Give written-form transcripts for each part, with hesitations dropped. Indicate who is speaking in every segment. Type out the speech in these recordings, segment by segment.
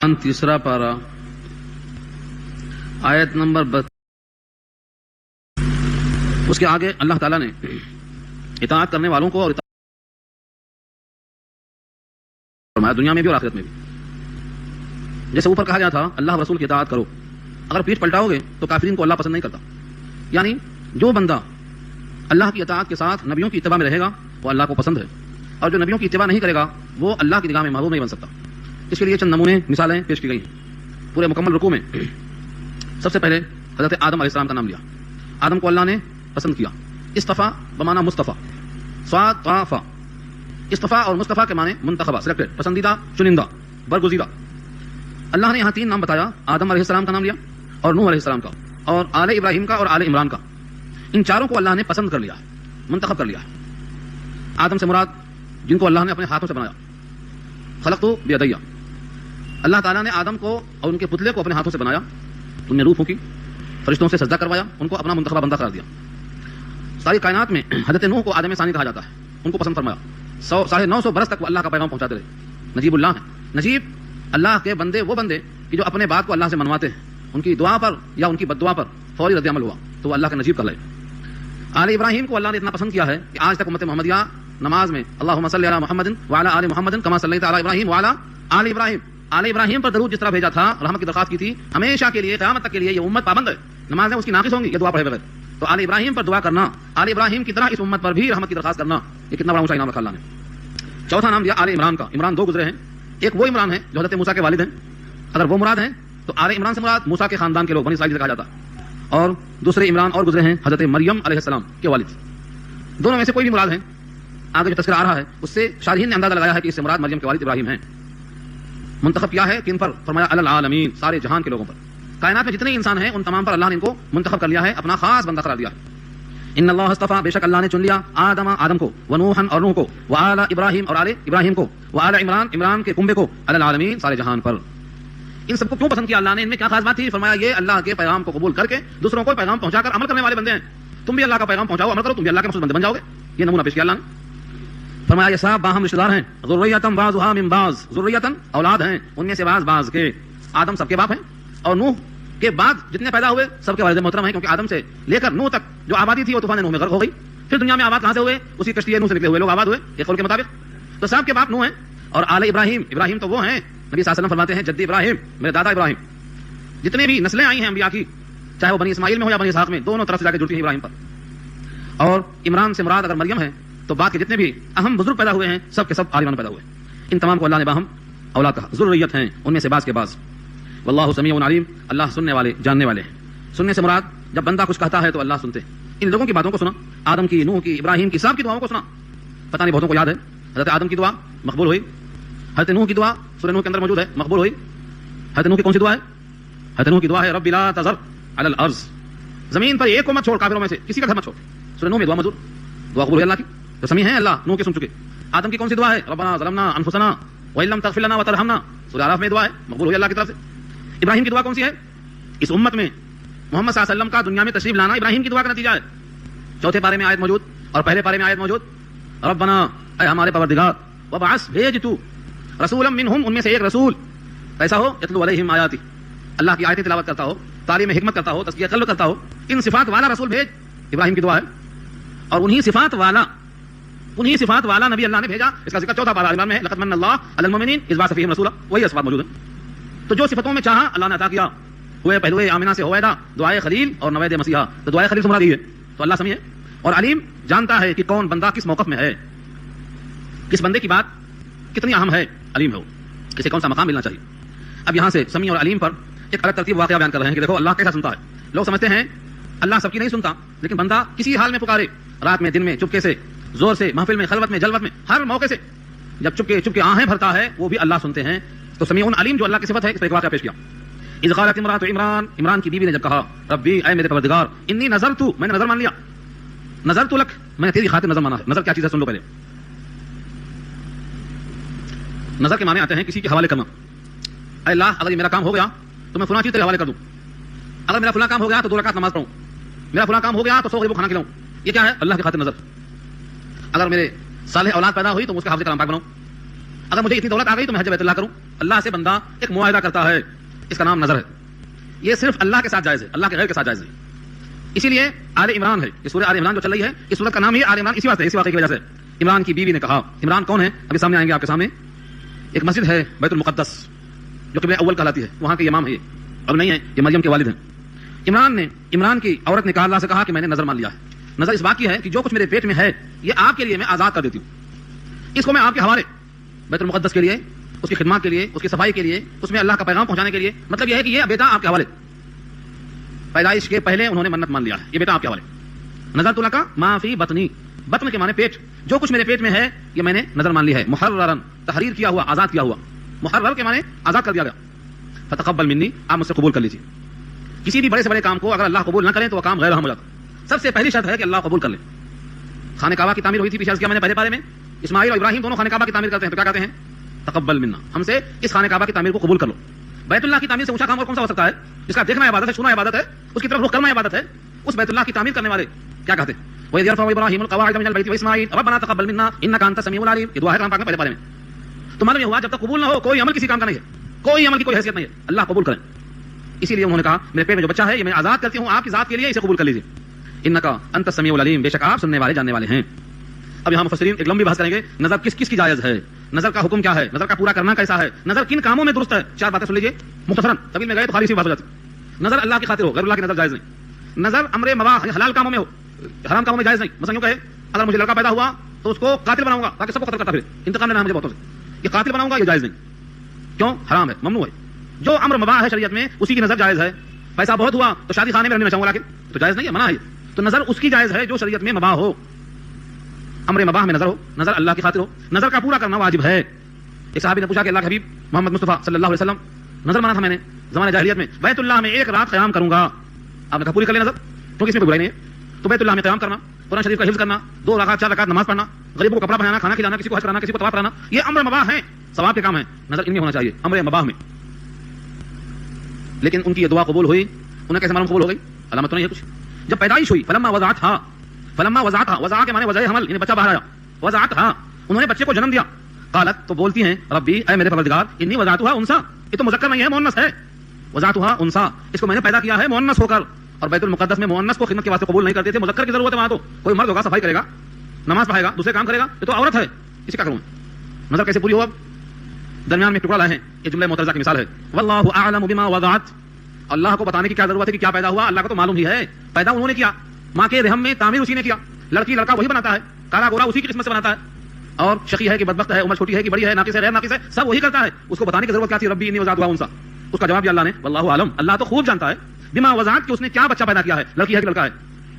Speaker 1: تیسرا پارا آیت نمبر 32 اس کے آگے اللہ تعالیٰ نے اطاعت کرنے والوں کو اور فرمایا دنیا میں بھی اور آخرت میں بھی. جیسے اوپر کہا گیا تھا اللہ رسول کی اطاعت کرو، اگر پیٹ پلٹاؤ گے تو کافرین کو اللہ پسند نہیں کرتا. یعنی جو بندہ اللہ کی اطاعت کے ساتھ نبیوں کی اتباع میں رہے گا وہ اللہ کو پسند ہے، اور جو نبیوں کی اتباع نہیں کرے گا وہ اللہ کی نگاہ میں محبوب نہیں بن سکتا. اس کے لیے چند نمونے مثالیں پیش کی گئی ہیں. پورے مکمل رکوع میں سب سے پہلے حضرت آدم علیہ السلام کا نام لیا. آدم کو اللہ نے پسند کیا. اصطفیٰ بمعنی مصطفیٰ، صاد طافہ. اصطفیٰ اور مصطفیٰ کے معنی منتخبہ، سلیکٹڈ، پسندیدہ، چنندہ، برگزیدہ. اللہ نے یہاں تین نام بتایا، آدم علیہ السلام کا نام لیا اور نوح علیہ السلام کا اور آل ابراہیم کا اور آل عمران کا. ان چاروں کو اللہ نے پسند کر لیا، منتخب کر لیا. آدم سے مراد جن کو اللہ نے اپنے ہاتھوں سے بنایا، خلقت بیدیہ. اللہ تعالیٰ نے آدم کو اور ان کے پتلے کو اپنے ہاتھوں سے بنایا، ان نے روح پھونکی، فرشتوں سے سجدہ کروایا، ان کو اپنا منتخبہ بندہ قرار دیا. ساری کائنات میں حضرت نوح کو آدم ثانی کہا جاتا ہے، ان کو پسند فرمایا. 950 برس تک وہ اللہ کا پیغام پہنچاتے رہے. نجیب اللہ ہیں. نجیب اللہ کے بندے، وہ بندے کہ جو اپنے بات کو اللہ سے منواتے ہیں، ان کی دعا پر یا ان کی بد دعا پر فوری رد عمل ہوا تو وہ اللہ کے نجیب کر لے. آل ابراہیم کو اللہ نے اتنا پسند کیا ہے کہ آج تک امت محمدیہ نماز میں اللہم صلی علی محمد وعلی آل محمد کما صلیت علی ابراہیم وعلی آل ابراہیم، آل ابراہیم پر درود جس طرح بھیجا تھا، رحمت کی درخواست کی تھی، ہمیشہ کے لیے قیامت تک کے لیے یہ امت پابند ہے. نمازیں اس کی ناقص ہوں گی یہ دعا پڑھے بغیر. تو آل ابراہیم پر دعا کرنا، آل ابراہیم کی طرح اس امت پر بھی رحمت کی درخواست کرنا، یہ کتنا بڑا اونچا انعام رکھا اللہ نے. چوتھا نام دیا آل عمران کا. عمران دو گزرے ہیں، ایک وہ عمران ہے جو حضرت موسیٰ کے والد ہیں، اگر وہ مراد ہیں تو آل عمران سے مراد موسیٰ کے خاندان کے لوگ، بنی اسرائیل سے کہا جاتا ہے. اور دوسرے عمران اور گزرے ہیں حضرت مریم علیہ السلام کے والد. دونوں میں سے کوئی بھی مراد ہیں، آگے جو تذکرہ آ رہا ہے اس سے شارحین نے اندازہ لگایا ہے کہ اس سے مراد مریم کے والد ابراہیم ہیں. منتخب کیا ہے کن پر؟ فرمایا علی العالمین، سارے جہان کے لوگوں پر. کائنات میں جتنے انسان ہیں ان تمام پر اللہ نے ان کو منتخب کر لیا ہے، اپنا خاص بندہ قرار دیا ہے. ان اللہ اصطفیٰ، بے شک اللہ نے چن لیا، آدم کو، ونوحا اور نوح کو، وآل ابراہیم اور آل ابراہیم کو، وآل عمران عمران کے کنبے کو، علی العالمین سارے جہان پر. ان سب کو کیوں پسند کیا اللہ نے؟ ان میں کیا خاص بات تھی؟ فرمایا یہ اللہ کے پیغام کو قبول کر کے دوسروں کو پیغام پہنچا کر عمل کرنے والے بندے ہیں. تم بھی اللہ کا پیغام پہنچاؤ، عمل کرو، تم بھی اللہ کے مخصوص بندے بن جاؤ گے. یہ نمونہ پیش کیا اللہ نے. فرمایا یہ سب باہم رشتہ دار ہیں، ذریۃ بعضھا من بعض، ذریۃ اولاد ہیں ان میں سے بعض کے. آدم سب کے باپ ہیں اور نوح کے بعد جتنے پیدا ہوئے سب کے والد محترم ہیں، کیونکہ آدم سے لے کر نوح تک جو آبادی تھی وہ طوفان نوح میں غرق ہو گئی. پھر دنیا میں آباد کہاں سے ہوئے؟ اسی کشتی نوح سے نکلے ہوئے لوگ آباد ہوئے ایک قول کے مطابق. تو سب کے باپ نوح ہیں. اور آل ابراہیم، ابراہیم تو وہ ہیں، نبی صلی اللہ علیہ وسلم فرماتے ہیں جدی ابراہیم، میرے دادا ابراہیم. جتنے بھی نسلیں آئی ہیں انبیاء کی، چاہے وہ بنی اسماعیل میں ہو یا بنی اسحاق میں، دونوں طرف سے جا کے جڑتی ہیں ابراہیم پر. اور عمران سے مراد اگر مریم ہے تو بعد کے جتنے بھی اہم بزرگ پیدا ہوئے ہیں سب کے سب آل عمران پیدا ہوئے. ان تمام کو اللہ نے باہم اولاد کہا، ذریت ہیں ان میں سے بعض کے بعض. واللہ سمیع علیم، اللہ سننے والے جاننے والے ہیں. سننے سے مراد جب بندہ کچھ کہتا ہے تو اللہ سنتے ہیں. ان لوگوں کی باتوں کو سنا، آدم کی، نوح کی، ابراہیم کی، سب کی دعاؤں کو سنا. پتہ نہیں بہتوں کو یاد ہے حضرت آدم کی دعا مقبول ہوئی، حضرت نوح کی دعا سورہ نوح کے اندر موجود ہے، مقبول ہوئی. حضرت نوح کی کون سی دعا ہے؟ حضرت نوح کی دعا ہے رب لا تذر علی الارض، زمین پر ایک کو مت چھوڑ، کافروں میں سے کسی کا گھر مت چھوڑ. سورہ نوح میں دعا موجود، دعا قبول ہوئی اللہ کی. تو سمیع ہیں اللہ، نوح کے سن چکے. آدم کی کون سی دعا ہے؟ ربنا ظلمنا انفسنا وان لم تغفر لنا وترحمنا، سورہ اعراف میں دعا ہے، مقبول ہوئی اللہ کی طرف سے. ابراہیم کی دعا کون سی ہے؟ اس امت میں محمد صلی اللہ علیہ وسلم کا دنیا میں تشریف لانا ابراہیم کی دعا کا نتیجہ ہے. چوتھے پارے میں آیت موجود اور پہلے پارے میں آیت موجود. ربنا، اے ہمارے پروردگار، وبعث، بھیج تو، رسولا منہم، ان میں سے ایک رسول، ایسا ہو یتلو علیہم آیاتی، اللہ کی آیتیں تلاوت کرتا ہو، تعلیم حکمت کرتا ہو، تزکیہ قلب کرتا ہو. ان صفات والا رسول بھیج. ابراہیم کی دعا ہے. اور انہی صفات والا نبی اللہ نے بھیجا. اس کا ذکر چوتھا پارہ عمران میں ہے، لقد من اللہ علی المؤمنین اذ بعث فیہم رسولا. وہی صفات موجود ہیں. تو جو صفتوں میں چاہا اللہ نے عطا کیا. ہوئے پہلوئے آمنہ سے ہویدا، دعائے خلیل اور نوید مسیحا. تو دعائے خلیل سے مراد یہ ہے. تو اللہ سمیع ہے اور علیم، جانتا ہے کہ کون بندہ کس موقف میں ہے، کس بندے کی بات کتنی اہم ہے، علیم ہے وہ، کسے کون سا مقام ملنا چاہیے. اب یہاں سے سمیع اور علیم پر ایک الگ ترتیب واقعہ بیان کر رہے ہیں کہ دیکھو اللہ کیسا سنتا ہے. لوگ سمجھتے ہیں اللہ سب کی نہیں سنتا، لیکن بندہ کسی حال میں پکارے، رات میں، دن میں، چپکے سے، زور سے، محفل میں، خلوت میں، جلوت میں، ہر موقع سے جب چپکے آہیں بھرتا ہے وہ بھی اللہ سنتے ہیں. تو سمیع علیم جو اللہ کی صفت ہے، اس پر ایک واقعہ پیش کیا. اذ قالت امرأۃ عمران، عمران کی بیوی نے جب کہا ربی، اے میرے پروردگار، انی نذرت، میں نے نظر مان لیا، نذرت لک، میں نے تیری خاطر نظر مانا ہے. نظر کیا چیز ہے سن لو پہلے. نظر کے معنی آتے ہیں کسی کے حوالے کرنا. اے اللہ اگر یہ میرا کام ہو گیا تو میں فلاں چیز تیرے حوالے کر دوں. اگر میرا فلاں کام ہو گیا تو 2 رکعت نماز پڑھوں. میرا فلاں کام ہو گیا تو 100 غریبوں کو کھانا کھلاؤں. یہ کیا ہے؟ اللہ کی خاطر نظر. اگر میرے صالح اولاد پیدا ہوئی تو اس کے حافظ کلام پاک بناؤں. اگر مجھے اتنی دولت آ گئی تو میں حج بیت اللہ کروں. اللہ سے بندہ ایک معاہدہ کرتا ہے, اس کا نام نظر ہے. یہ صرف اللہ کے ساتھ جائز ہے, اللہ کے غیر کے ساتھ جائز نہیں. اسی لیے آل عمران ہے, یہ سورہ آل عمران جو چل رہی ہے, اس سورت کا نام ہی آل عمران اسی واسطے, اسی واقعے کی وجہ سے. عمران کی بیوی نے کہا, عمران کون ہے ابھی سامنے آئیں گے آپ کے سامنے. ایک مسجد ہے بیت المقدس جو قبلہ اول کہلاتی ہے, وہاں کے امام ہے, یہ اب نہیں ہے, یہ مریم کے والد ہیں. عمران کی عورت نے کہا اللہ سے کہا کہ میں نے نظر مان لیا ہے. نظر اس بات کی ہے کہ جو کچھ میرے پیٹ میں ہے یہ آپ کے لیے میں آزاد کر دیتی ہوں, اس کو میں آپ کے حوالے بیت المقدس کے لیے, اس کی خدمات کے لیے, اس کی صفائی کے لیے, اس میں اللہ کا پیغام پہنچانے کے لیے. مطلب یہ ہے کہ یہ بیٹا آپ کے حوالے, پیدائش کے پہلے انہوں نے منت مان لیا ہے, یہ بیٹا آپ کے حوالے. نظر تو لکا ما فی بطنی, بطن کے معنی پیٹ, جو کچھ میرے پیٹ میں ہے یہ میں نے نظر مان لی ہے. محررن, تحریر کیا ہوا, آزاد کیا ہوا. محرر کے معنی آزاد کر دیا گیا. فتقبل منی, آپ مجھ سے قبول کر لیجیے. کسی بھی بڑے سے بڑے کام کو اگر اللہ قبول نہ کرے تو وہ کام غیر اہم ہو جاتا. سب سے پہلی شرط ہے کہ اللہ قبول کر لے. خانہ کعبہ کی تعمیر ہوئی تھی, پیچھے کیا میں نے پہلے پارے میں, اسماعیل اور ابراہیم دونوں خانہ کعبہ کی تعمیر کرتے ہیں, تو کیا کہتے ہیں, تقبل منا, ہم سے اس خانہ کعبہ کی تعمیر کو قبول کر لو. بیت اللہ کی تعمیر سے اونچا کام اور کون سا ہو سکتا ہے, جس کا دیکھنا عبادت ہے, سننا عبادت ہے, اس کی طرف رخ کرنا عبادت ہے. اس بیت اللہ کی تعمیر کرنے والے کیا کہتے ہیں, وَإِذْ يَرْفَعُ إِبْرَاهِيمُ الْقَوَاعِدَ مِنَ الْبَيْتِ وَإِسْمَاعِيلُ رَبَّنَا تَقَبَّلْ مِنَّا إِنَّكَ أَنْتَ السَّمِيعُ الْعَلِيمُ. یہ دعا ہے قرآن پاک میں پہلے پارے میں. تو معلوم یہ ہوا جب تک قبول نہ ہو کوئی عمل کسی کام کا نہیں ہے, کوئی عمل کی کوئی حیثیت نہیں ہے, اللہ قبول کریں. اسی لیے انہوں نے کہا میرے پیٹ میں جو بچہ ہے یہ میں آزاد کرتی ہوں آپ کی ذات کے لیے, اسے قبول کر لیجیے. انکا انت السمیع العلیم, بے شک آپ سننے والے جاننے والے ہیں. اب یہاں مفسرین ایک لمبی بحث کریں گے, نظر کس کس کی جائز ہے, نظر کا حکم کیا ہے, نظر کا پورا کرنا کیسا ہے, نظر کن کاموں میں درست ہے. 4 باتیں سن لیجیے مختصراً, طویل میں گئے تو خالی سی بات ہو جاتی. نظر اللہ کی خاطر ہو, غیر اللہ کی نظر جائز نہیں. نظر امر مباح حلال کاموں میں ہو, حرام کاموں میں جائز نہیں. مثلا یوں کہے اگر مجھے لڑکا پیدا ہوا تو اس کو قاتل بناؤں گا تاکہ سب کو قتل کرتا پھرے, انتقام لینا ہے مجھے بہتوں سے, یہ قاتل بناؤں گا, یہ جائز نہیں. کیوں, حرام ہے, ممنوع ہے. جو امر مباح ہے شریعت میں اسی کی نظر جائز ہے. پیسہ بہت ہوا تو شادی خانے میں رہنے میں چاہوں گا, لیکن تو جائز نہیں ہے, منع ہے. تو نظر اس کی جائز ہے جو شریعت میں مباح ہو, امر مباح میں نظر ہو, نظر اللہ کی خاطر ہو. نظر کا پورا کرنا واجب ہے. ایک صحابی نے پوچھا کہ اللہ کے حبیب محمد مصطفیٰ صلی اللہ علیہ وسلم, نظر مانا تھا میں نے زمانے جاہلیت میں, بیت اللہ میں 1 رات قیام کروں گا. آپ نے کہا پوری کر لیں نظر, کیونکہ اس میں کوئی برائی نہیں ہے. تو بیت اللہ میں قیام کرنا, قرآن شریف کا حفظ کرنا, 2 رکعت 4 رکعت نماز پڑھنا, غریبوں کو کپڑا پہنانا, کھانا کھلانا, کسی کو حج کرانا, کسی کو طواف کرانا, یہ امر مباح ہے, ثواب کے کام ہے. نظر ان میں ہونا چاہیے, امر مباح میں. لیکن ان کی یہ دعا قبول ہوئی, انہیں کیسے معلوم قبول ہو گئی, علامت تو نہیں ہے کچھ. جب پیدائش ہوئی, فلما وضعتها, وضع کے معنی وضع حمل, یعنی بچہ باہر آیا, وضعتها, انہوں نے بچے کو جنم دیا. قالت, تو بولتی ہیں, ربی, اے میرے پروردگار, انی وضعتها انثى, یہ تو مذکر نہیں ہے, مؤنث ہے. وضعتها انثى, اس کو میں نے پیدا کیا ہے مؤنث ہو کر. اور بیت المقدس میں مؤنث کو خدمت کے واسطے قبول نہیں کرتے تھے, مذکر کی ضرورت ہے وہاں. تو کوئی مرد ہوگا صفائی کرے گا, نماز پڑھائے گا, دوسرے کام کرے گا, یہ تو عورت ہے, اسے کیا کروں. نظر کیسے پوری ہو, اب درمیان میں ٹکڑا لائے ہیں, یہ جملہ معترضہ کی مثال ہے. واللہ اعلم بما وضعت, اللہ کو بتانے کی کیا ضرورت ہے کہ کیا پیدا ہوا, اللہ کو تو معلوم ہی ہے. پیدا انہوں نے کیا, ماں کے رحم میں تعمیر اسی نے کیا. لڑکی لڑکا وہی بناتا ہے, کالا گورا اسی کی قسمت سے بناتا ہے, اور شقی ہے کہ بدبخت ہے, عمر چھوٹی ہے کہ بڑی ہے, ناقص ہے غیر ناقص ہے, سب وہی کرتا ہے. اس کو بتانے کی ضرورت کیا تھی, ربی انی وضعتها انثى, اس کا جواب دیا اللہ نے, واللہ اعلم, اللہ تو خوب جانتا ہے, بما وضعت, کہ اس نے کیا بچہ پیدا کیا ہے, لڑکی ہے کہ لڑکا ہے,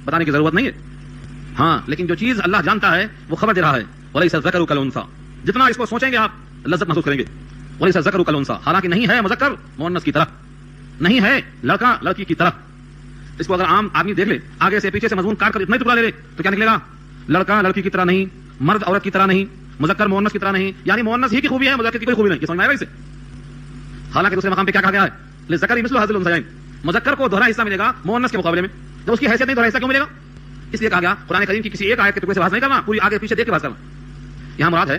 Speaker 1: بتانے کی ضرورت نہیں ہے. ہاں لیکن جو چیز اللہ جانتا ہے وہ خبر دے رہا ہے. ولیس الذکر کالانثى, جتنا اس کو سوچیں گے آپ لذت محسوس کریں گے. ولیس الذکر کالانثى, حالانکہ نہیں ہے مذکر مؤنث کی طرح, نہیں ہے لڑکا لڑکی کی طرح. اس کو اگر عام آدمی دیکھ لے, آگے سے پیچھے سے مضمون کاٹ کر اتنا ہی ٹکڑا لے لے, تو کیا نکلے گا, لڑکا لڑکی کی طرح نہیں, مرد عورت کی طرح نہیں, مذکر مؤنث کی طرح نہیں, یعنی مؤنث ہی کی خوبی ہے, مذکر کی کوئی خوبی نہیں. یہ سمجھ میں آئے گا اسے. حالانکہ دوسرے مقام پہ کیا کہا گیا ہے, للذکر مثل حظ الانثیین, مذکر کو دوہرا حصہ ملے گا مؤنث کے مقابلے میں. جب اس کی حیثیت نہیں, دوہرا حصہ کیوں ملے گا, اس لیے کہا گیا قرآن کریم کی کسی ایک آیت کے ٹکڑے سے بحث نہیں کرنا, پوری آگے پیچھے دیکھ کے بحث کرنا. یہاں مراد ہے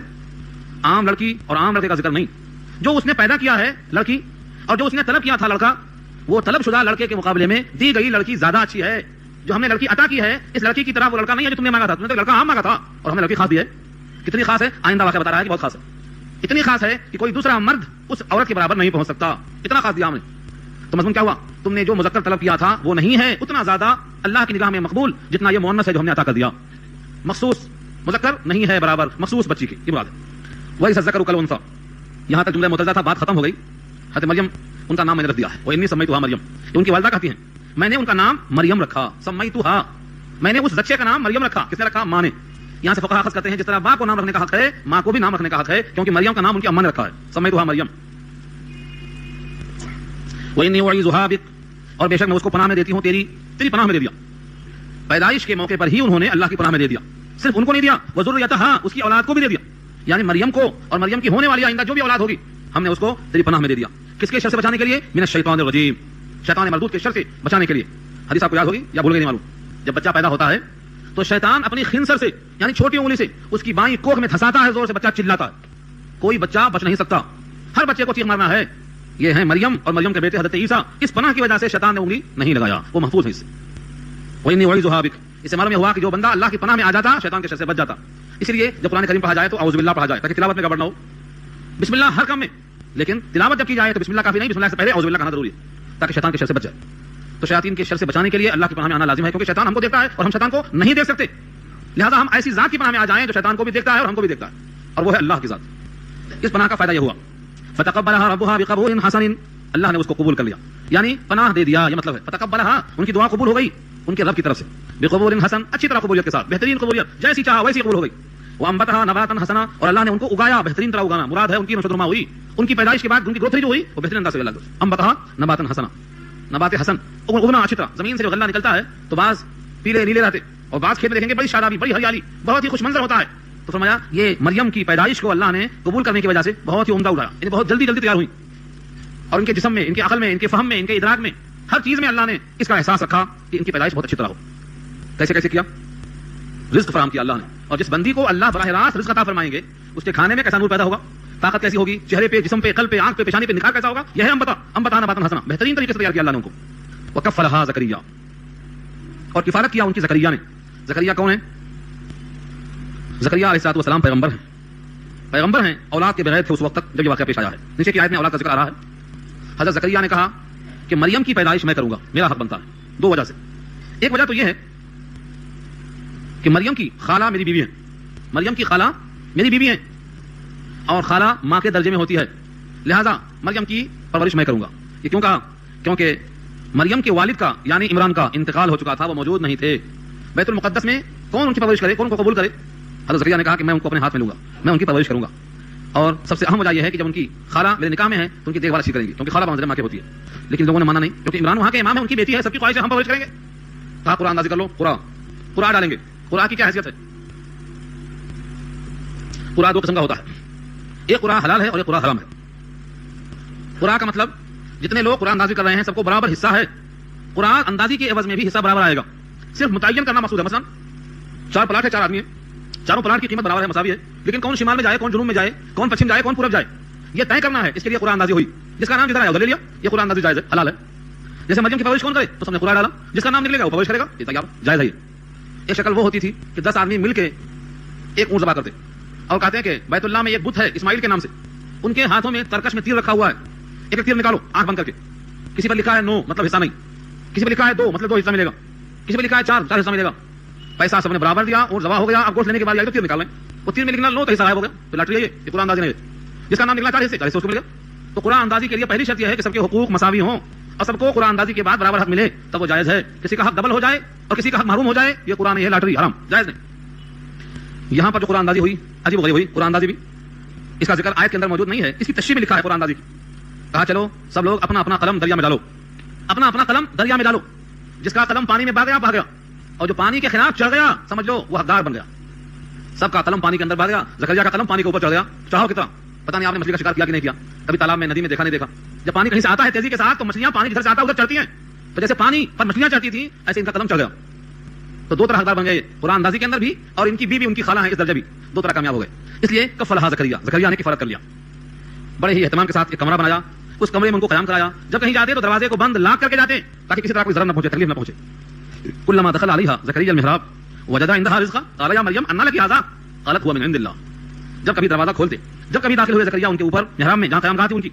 Speaker 1: عام لڑکی اور عام لڑکے کا ذکر نہیں. جو اس نے پیدا کیا ہے لڑکی, اور جو اس نے طلب کیا تھا لڑکا, وہ طلب شدہ لڑکے کے مقابلے میں دی گئی لڑکی زیادہ اچھی ہے. جو ہم نے لڑکی عطا کی ہے, اس لڑکی کی طرح وہ لڑکا نہیں ہے جو تم نے مانگا تھا. تم نے تو لڑکا عام مانگا تھا, اور ہم نے لڑکی خاص دی ہے. کتنی خاص ہے, آئندہ واقعہ بتا رہا ہے کہ بہت خاص ہے. اتنی خاص ہے کہ کوئی دوسرا مرد اس عورت کے برابر نہیں پہنچ سکتا, اتنا خاص دیا ہم نے. تو مضمون کیا ہوا, تم نے جو مذکر طلب کیا تھا وہ نہیں ہے اتنا زیادہ اللہ کی نگاہ میں مقبول جتنا یہ مؤنث ہے جو ہم نے عطا کر دیا. مخصوص مذکر نہیں ہے برابر مخصوص بچی کی, یہ مراد ہے. ولیس الذکر کالانثى, یہاں تک جملہ معترضہ تھا, بات ختم ہو گئی. حضرت مریم, ان کا نام میں نے رکھ دیا ہے, وانی سمیتها مریم, یہ ان کی والدہ کہتی ہیں میں نے ان کا نام مریم رکھا. سمیتها, میں نے اس بچے کا نام مریم رکھا. کس نے رکھا, ماں نے. یہاں سے فقہاء اخذ کرتے ہیں جس طرح باپ کو نام رکھنے کا حق ہے, ماں کو بھی نام رکھنے کا حق ہے, کیونکہ مریم کا نام ان کی اماں نے رکھا ہے. سمیتها مریم. وانی اعیذها بک, اور بے شک میں اس کو پناہ میں دیتی ہوں تیری پناہ میں دے دیا. پیدائش کے موقع پر ہی انہوں نے اللہ کی پناہ میں دے دیا, صرف ان کو نہیں دیا, وذریتها, اس کی اولاد کو بھی دے دیا. یعنی مریم کو اور مریم کی ہونے والی آئندہ جو بھی اولاد ہوگی ہم نے اس کو تیری پناہ میں دے دیا. کس کے شر سے بچانے کے لیے, من الشیطان الرجیم, شیطان مردود کے شر سے بچانے کے لیے. حدیث آپ کو یاد ہوگی یا بھول گئے نہیں معلوم. جب بچہ پیدا ہوتا ہے تو شیطان اپنی خنصر سے, یعنی چھوٹی انگلی سے اس کی بائیں کوکھ میں دھساتا ہے زور سے, بچہ چلاتا ہے, کوئی بچہ بچ نہیں سکتا، ہر بچے کو چیخ مارنا ہے. یہ ہیں مریم اور مریم کے بیٹے حضرت عیسیٰ. اس پناہ کی وجہ سے شیطان نے انگلی نہیں لگایا، وہ محفوظ ہے اس سے. وَإِنِّي أُعِيذُهَا بِكَ. اس سے معلوم یہ ہوا کہ جو بندہ اللہ کی پناہ میں آ جاتا شیطان کے شر سے بچ جاتا. اسی لیے جب قرآن کریم پڑھا جائے تو اعوذ باللہ پڑھا جائے تاکہ تلاوت میں گڑبڑ نہ ہو. بسم اللہ ہر کام میں، لیکن تلاوت جب کی جائے تو بسم اللہ کافی نہیں، بسم اللہ سے پہلے اعوذ باللہ کہنا ضروری ہے تاکہ شیطان کے شر سے بچ جائے. تو شیاطین کے شر سے بچانے کے لیے اللہ کی پناہ میں آنا لازم ہے، کیونکہ شیطان ہم کو دیکھتا ہے اور ہم شیطان کو نہیں دیکھ سکتے. لہذا ہم ایسی ذات کی پناہ میں آ جائیں جو شیطان کو بھی دیکھتا ہے اور ہم کو بھی دیکھتا ہے، اور وہ ہے اللہ کی ذات. اس پناہ کا فائدہ یہ ہوا فتقبلها ربها بقبول حسن. اللہ نے اس کو قبول کر لیا، یعنی پناہ دے دیا. یہ مطلب ہے فتقبلها، ان کی دعا قبول ہو گئی ان کے رب کی طرف سے، بقبول حسن، اچھی طرح قبولیت کے ساتھ، بہترین قبولیت، جیسی چاہا ویسی قبول ہو گئی. وانبتها نباتا حسنا، اور اللہ نے ان کو اگایا بہترین طرح اگانا. مراد ہے ان کی نشو و نما ہوئی، ان کی پیدائش کے بعد ان کی گروتھ جو ہوئی وہ بہترین انداز سے اللہ. انبتها نباتا حسنا، نبات حسن، اگنا اچھی طرح. زمین سے جو غلہ نکلتا ہے تو بعض پیلے نیلے رہتے اور بعض کھیت میں دیکھیں گے بڑی شادابی، بڑی ہریالی، بہت ہی خوش منظر ہوتا ہے. تو فرمایا یہ مریم کی پیدائش کو اللہ نے قبول کرنے کی وجہ سے بہت ہی عمدہ اٹھایا، یعنی بہت جلدی جلدی تیار ہوئی. اور ان کے جسم میں، ان کے عقل میں، ان کے فہم میں، ان کے ادراک میں، ہر چیز میں اللہ نے اس کا احساس رکھا کہ ان کی پیدائش بہت اچھی طرح ہو. کیسے کیسے کیا؟ رزق فراہم کیا اللہ نے. اور جس بندی کو اللہ براہ راست رزق عطا فرمائیں گے اس کے کھانے میں کیسا نور پیدا ہوگا، طاقت کیسی ہوگی، چہرے پہ، جسم پہ، قلب پہ، آنکھ پہ، پیشانی پہ نکھار کیسا ہوگا. یہ ہے انبتا نباتا حسنا، بہترین طریقے سے تیار کیا اللہ نے ان کو. وکفلھا زکریا، اور کفالت کیا ان کی زکریا نے. زکریا کون ہے؟ زکریا علیہ السلام پیغمبر ہیں. پیغمبر ہیں، اولاد کے بغیر تھے اس وقت تک جب یہ واقعہ پیش آیا ہے. نیچے کی آیت میں اولاد کا ذکر آ رہا ہے. حضرت زکریا نے کہا کہ مریم کی پیدائش میں کروں گا، میرا حق بنتا ہے. دو وجہ سے. ایک وجہ تو یہ ہے کہ مریم کی خالہ میری بیوی ہے، مریم کی خالہ میری بیوی ہیں، اور خالہ ماں کے درجے میں ہوتی ہے، لہذا مریم کی پرورش میں کروں گا. یہ کیوں کہا؟ کیونکہ مریم کے والد کا یعنی عمران کا انتقال ہو چکا تھا، وہ موجود نہیں تھے. بیت المقدس میں کون ان کی پرورش کرے، کون کو قبول کرے؟ حضرت زکریا نے کہا کہ میں ان کو اپنے ہاتھ میں لوں گا، میں ان کی پرورش کروں گا. اور سب سے اہم وجہ یہ ہے کہ جب ان کی خالہ میرے نکاح میں ہے تو ان کی دیکھ بھال اچھی کریں گے، کیونکہ خالہ بمنزلہ ماں کی ہوتی ہے. لیکن لوگوں نے مانا نہیں، کیونکہ عمران وہاں کے امام ہے، ان کی بیٹی ہے، سب کی خواہش ہے ہم پرورش کریں گے. کہا قرآن اندازی کر لو، قرآن ڈالیں گے. قرآن کی کیا حیثیت ہے؟ قرآن دو قسم کا ہوتا ہے، ایک قرآن حلال ہے اور ایک قرآن حرام ہے. قرآن کا مطلب جتنے لوگ قرآن اندازی کر رہے ہیں سب کو برابر حصہ ہے. قرآن اندازی کے عوض میں بھی حصہ برابر آئے گا، صرف متعین کرنا مقصود ہے. مثلا 4 پلاٹ ہے، 4 آدمی ہیں، چاروں پلاٹ کی قیمت برابر ہے، مساوی ہے، لیکن کون شمال میں جائے، کون جنوب میں جائے، کون پچھم جائے، کون پورب جائے، یہ طے کرنا ہے. اس کے لیے قرآن اندازی ہوئی. جس کا نام جدھر آیا ادھر لے لیا، یہ قرآن اندازی جائز ہے، حلال ہے. جیسے مریم کی پرورش کون کرے تو سب نے قرآن ڈالا، جس کا نام نکلے گا وہ پرورش کرے گا، یہ تیار جائز ہے. ایک شکل وہ ہوتی تھی کہ 10 آدمی مل کے ایک اونٹ ذبح کرتے اور کہتے ہیں کہ بیت اللہ میں ایک بت ہے اسماعیل کے نام سے، ان کے ہاتھوں میں ترکش میں تیر رکھا ہوا ہے، ایک ایک تیر نکالو آنکھ بند کر کے. کسی پر لکھا ہے 9 مطلب حصہ نہیں، کسی پر لکھا ہے 2 مطلب 2 حصہ ملے گا، کسی پر لکھا ہے 4 حصہ ملے گا. پیسہ سب نے برابر دیا اور ذبح ہو گیا. اب گوشت لینے کے بعد تیر نکال لیں، وہ تیر میں لکھنا 9 تو حصہ غائب ہو گیا، پھر لاٹری ہے یہ قرآن اندازی نہیں ہے. جس کا نام نکلا 4 حصے 40 اس کو مل گیا. تو قرآن اندازی کے لیے پہلی شرط یہ ہے کہ سب کے حقوق مساوی ہوں اور سب کو قرآن اندازی کے بعد برابر حق ملے تب وہ جائز ہے. کسی کا حق ڈبل ہو جائے اور کسی کا حق محروم ہو جائے یہ قرآن یہ لاٹری حرام، جائز نہیں. یہاں پر جو قرآن اندازی ہوئی عجیب و غریب ہوئی. قرآن اندازی بھی اس کا ذکر آیت کے اندر موجود نہیں ہے، اس کی تشریح میں لکھا ہے قرآن اندازی کی. کہا چلو سب لوگ اپنا اپنا قلم دریا میں ڈالو، اپنا اپنا قلم دریا میں ڈالو. جس کا قلم پانی میں بہہ گیا، اور جو پانی کے خلاف چڑھ گیا سمجھ لو وہ حقدار بن گیا. سب کا قلم پانی کے اندر بہہ گیا، زکریا کا قلم پانی کے اوپر چڑھ گیا. چاہو کتنا، پتہ نہیں آپ نے مچھلی کا شکار کیا کہ نہیں کیا، کبھی تالاب میں ندی میں دیکھا نہیں دیکھا. جب پانی کہیں سے آتا ہے تیزی کے ساتھ تو مچھلیاں پانی جدھر سے آتا ہے ادھر چڑھتی ہیں. تو جیسے پانی پر مچھلیاں چڑھتی تھیں ایسے ان کا قلم چڑھ گیا. تو 2 طرح حقدار بن گئے قرآن اندازی کے اندر بھی، اور ان کی بیوی ان کی خالہ ہیں اس درجے بھی 2 طرح کامیاب ہو گئے. اس لیے کفلھا زکریا نے کفالت کر لیا. بڑے ہی اہتمام کے ساتھ ایک کمرہ بنایا، اس کمرے میں ان کو قیام کرایا. جب کہیں جاتے تو دروازے کو بند لاک کر کے جاتے تاکہ کسی طرح کوئی ضرر نہ پہنچے، تکلیف نہ پہنچے. کلما دخل علیہا زکریا المحراب وجد عندها رزقا قال یا مریم ان لك هذا قالت هو من عند الله. جب کبھی دروازہ کھولتے، جب کبھی داخل ہوئے زکریا ان کے اوپر محراب میں جہاں قیام گاہ تھی ان کی،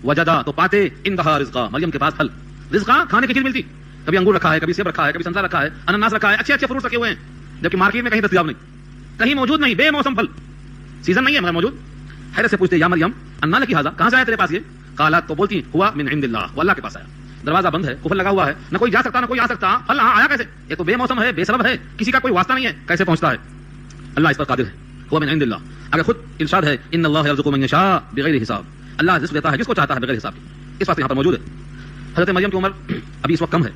Speaker 1: وجدا تو پاتے عندها رزقا مریم کے پاس پھل، رزقا کھانے کی چیز ملتی. کبھی انگور رکھا ہے، کبھی سیب رکھا ہے، کبھی سنترا رکھا ہے، انناس رکھا ہے، اچھے اچھے فروٹ رکھے ہوئے ہیں، جبکہ مارکیٹ میں کہیں دستیاب نہیں، کہیں موجود نہیں، بے موسم پھل، سیزن نہیں ہے مگر موجود. حیرت سے پوچھتے یا مریم ان لك هذا، کہاں سے آیا تیرے پاس یہ؟ قالت تو بولتی ہوا من عند اللہ، وہ اللہ کے پاس آیا. دروازہ بند ہے، قفل لگا ہوا ہے، نہ کوئی جا سکتا نہ کوئی آ سکتا. پھل آیا کیسے؟ یہ تو بے موسم ہے، بے سبب ہے، کسی کا کوئی واسطہ نہیں ہے، کیسے پہنچتا ہے؟ اللہ اس پر قادر ہے. هو من عند اللہ. اگر خود ارشاد ہے ان اللہ یرزق من یشاء بغیر حساب، اللہ رزق دیتا ہے جس کو چاہتا ہے بغیر حساب کے. اس بات یہاں پر موجود ہے. حضرت مریم کی عمر ابھی اس وقت کم ہے،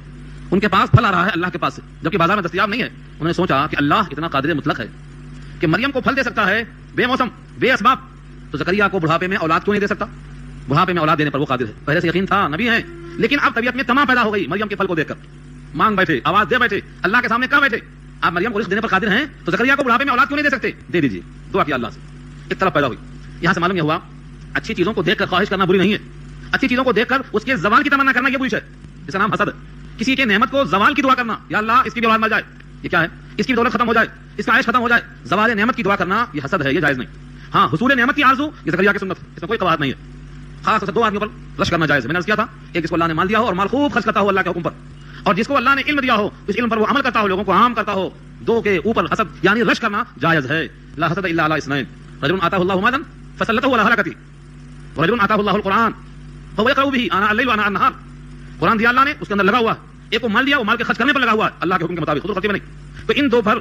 Speaker 1: ان کے پاس پھل آ رہا ہے اللہ کے پاس سے، جبکہ بازار میں دستیاب نہیں ہے. انہوں نے سوچا کہ اللہ اتنا قادر مطلق ہے کہ مریم کو پھل دے سکتا ہے بے موسم بے اسباب، تو زکریا کو بڑھاپے میں اولاد کیوں نہیں دے سکتا؟ بڑھاپے میں اولاد دینے پر وہ قادر ہے. پہلے سے یقین تھا، نبی ہیں، لیکن اب طبیعت میں تما پیدا ہو گئی مریم کے پھل کو دیکھ کر. مانگ بیٹھے، آواز دے بیٹھے، اللہ کے سامنے کہا بیٹھے آپ مریم کو رزق دینے پر قادر ہیں، تو زکریا کو بڑھاپے میں اولاد کیوں نہیں دے سکتے؟ دے دیجیے. دعا کیا اللہ سے، ایک طلب پیدا ہوئی. یہاں سے معلوم یہ ہوا اچھی چیزوں کو دیکھ کر خواہش کرنا بری نہیں ہے، اچھی چیزوں کو دیکھ کر اس کے زوال کی تمنا کرنا یہ بری ہے، اس کا نام حسد ہے۔ کسی کے نعمت کو زوال کی دعا کرنا، یا اللہ اس کی بھی اولاد مر جائے، یہ کیا ہے؟ اس کی دولت ختم ہو جائے، اس کا عیش ختم ہو جائے، زوال نعمت کی دعا کرنا یہ حسد ہے، یہ جائز نہیں۔ ہاں حصول نعمت کی آرزو یہ زکریا کی سنت ہے، اس میں کوئی قواعد نہیں ہے۔ خاص طور سے دو آدمیوں پر رش کرنا جائز ہے، میں نے عرض کیا تھا، ایک جس کو اللہ نے مال دیا ہو اور مال خوب خرچ کرتا ہو اللہ کے حکم پر، اور جس کو اللہ نے علم دیا ہو اس علم پر وہ عمل کرتا ہو، لوگوں کو عام کرتا ہو، دو کے اوپر حسد یعنی رش کرنا جائز ہے۔ لا حسد الا علی اثنین، رجل آتاہ اللہ مالا فسلطه علی ہلاکتہ، ورجل آتاہ اللہ القرآن فهو يقرأ به آناء الليل وآناء النهار، قرآن دیا اللہ نے اس کے اندر لگا ہوا ہے، ایک کو مال دیا وہ مال کے خرچ کرنے پر لگا ہوا ہے اللہ کے حکم کے مطابق، خود خرچے میں نہیں، تو ان دو پر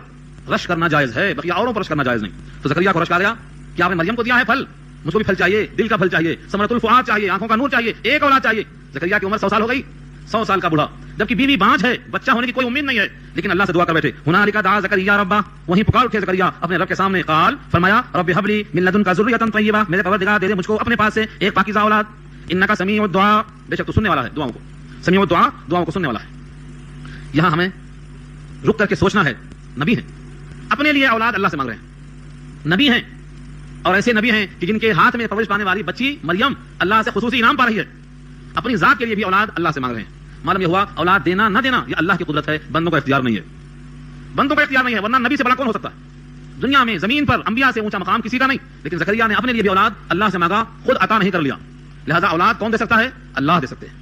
Speaker 1: رش کرنا جائز ہے، بقیہ اوروں پر رش کرنا جائز نہیں۔ تو زکریا کو رش کہا گیا کہ آپ نے مریم کو دیا ہے پھل، مجھ کو بھی پھل چاہیے، دل کا پھل چاہیے، ثمرۃ الفؤاد چاہیے، آنکھوں کا نور چاہیے، ایک اولاد چاہیے۔ زکریا کی عمر 100 سال ہو گئی، 100 سال کا بوڑھا، جبکہ بیوی بانجھ ہے، بچہ ہونے کی کوئی امید نہیں ہے، لیکن اللہ سے دعا کر بیٹھے۔ ہنالک دعا زکریا ربہ، وہیں پکار اٹھے زکریا اپنے رب کے سامنے، قال فرمایا رب هب لي من لدنك ذریۃ طیبہ، میرے پروردگار دے دے مجھ کو اپنے پاس سے ایک پاکیزہ اولاد، انک سمیع الدعاء، بے شک تو سننے والا ہے دعاؤں کو، سمیع الدعاء دعاؤں کو سننے والا ہے۔ یہاں ہمیں رک کر کے سوچنا ہے، نبی ہیں اپنے لیے اولاد اللہ سے مانگ رہے ہیں، نبی ہیں اور ایسے نبی ہیں کہ جن کے ہاتھ میں پرورش پانے والی بچی مریم اللہ سے خصوصی انعام پا رہی ہے، اپنی ذات کے لیے بھی اولاد اللہ سے مانگ رہے ہیں۔ معلوم یہ ہوا اولاد دینا نہ دینا یہ اللہ کی قدرت ہے، بندوں کا اختیار نہیں ہے، بندوں کا اختیار نہیں ہے، ورنہ نبی سے بڑا کون ہو سکتا ہے دنیا میں، زمین پر انبیاء سے اونچا مقام کسی کا نہیں، لیکن زکریا نے اپنے لیے بھی اولاد اللہ سے مانگا، خود عطا نہیں کر لیا، لہذا اولاد کون دے سکتا ہے؟ اللہ دے سکتے ہیں۔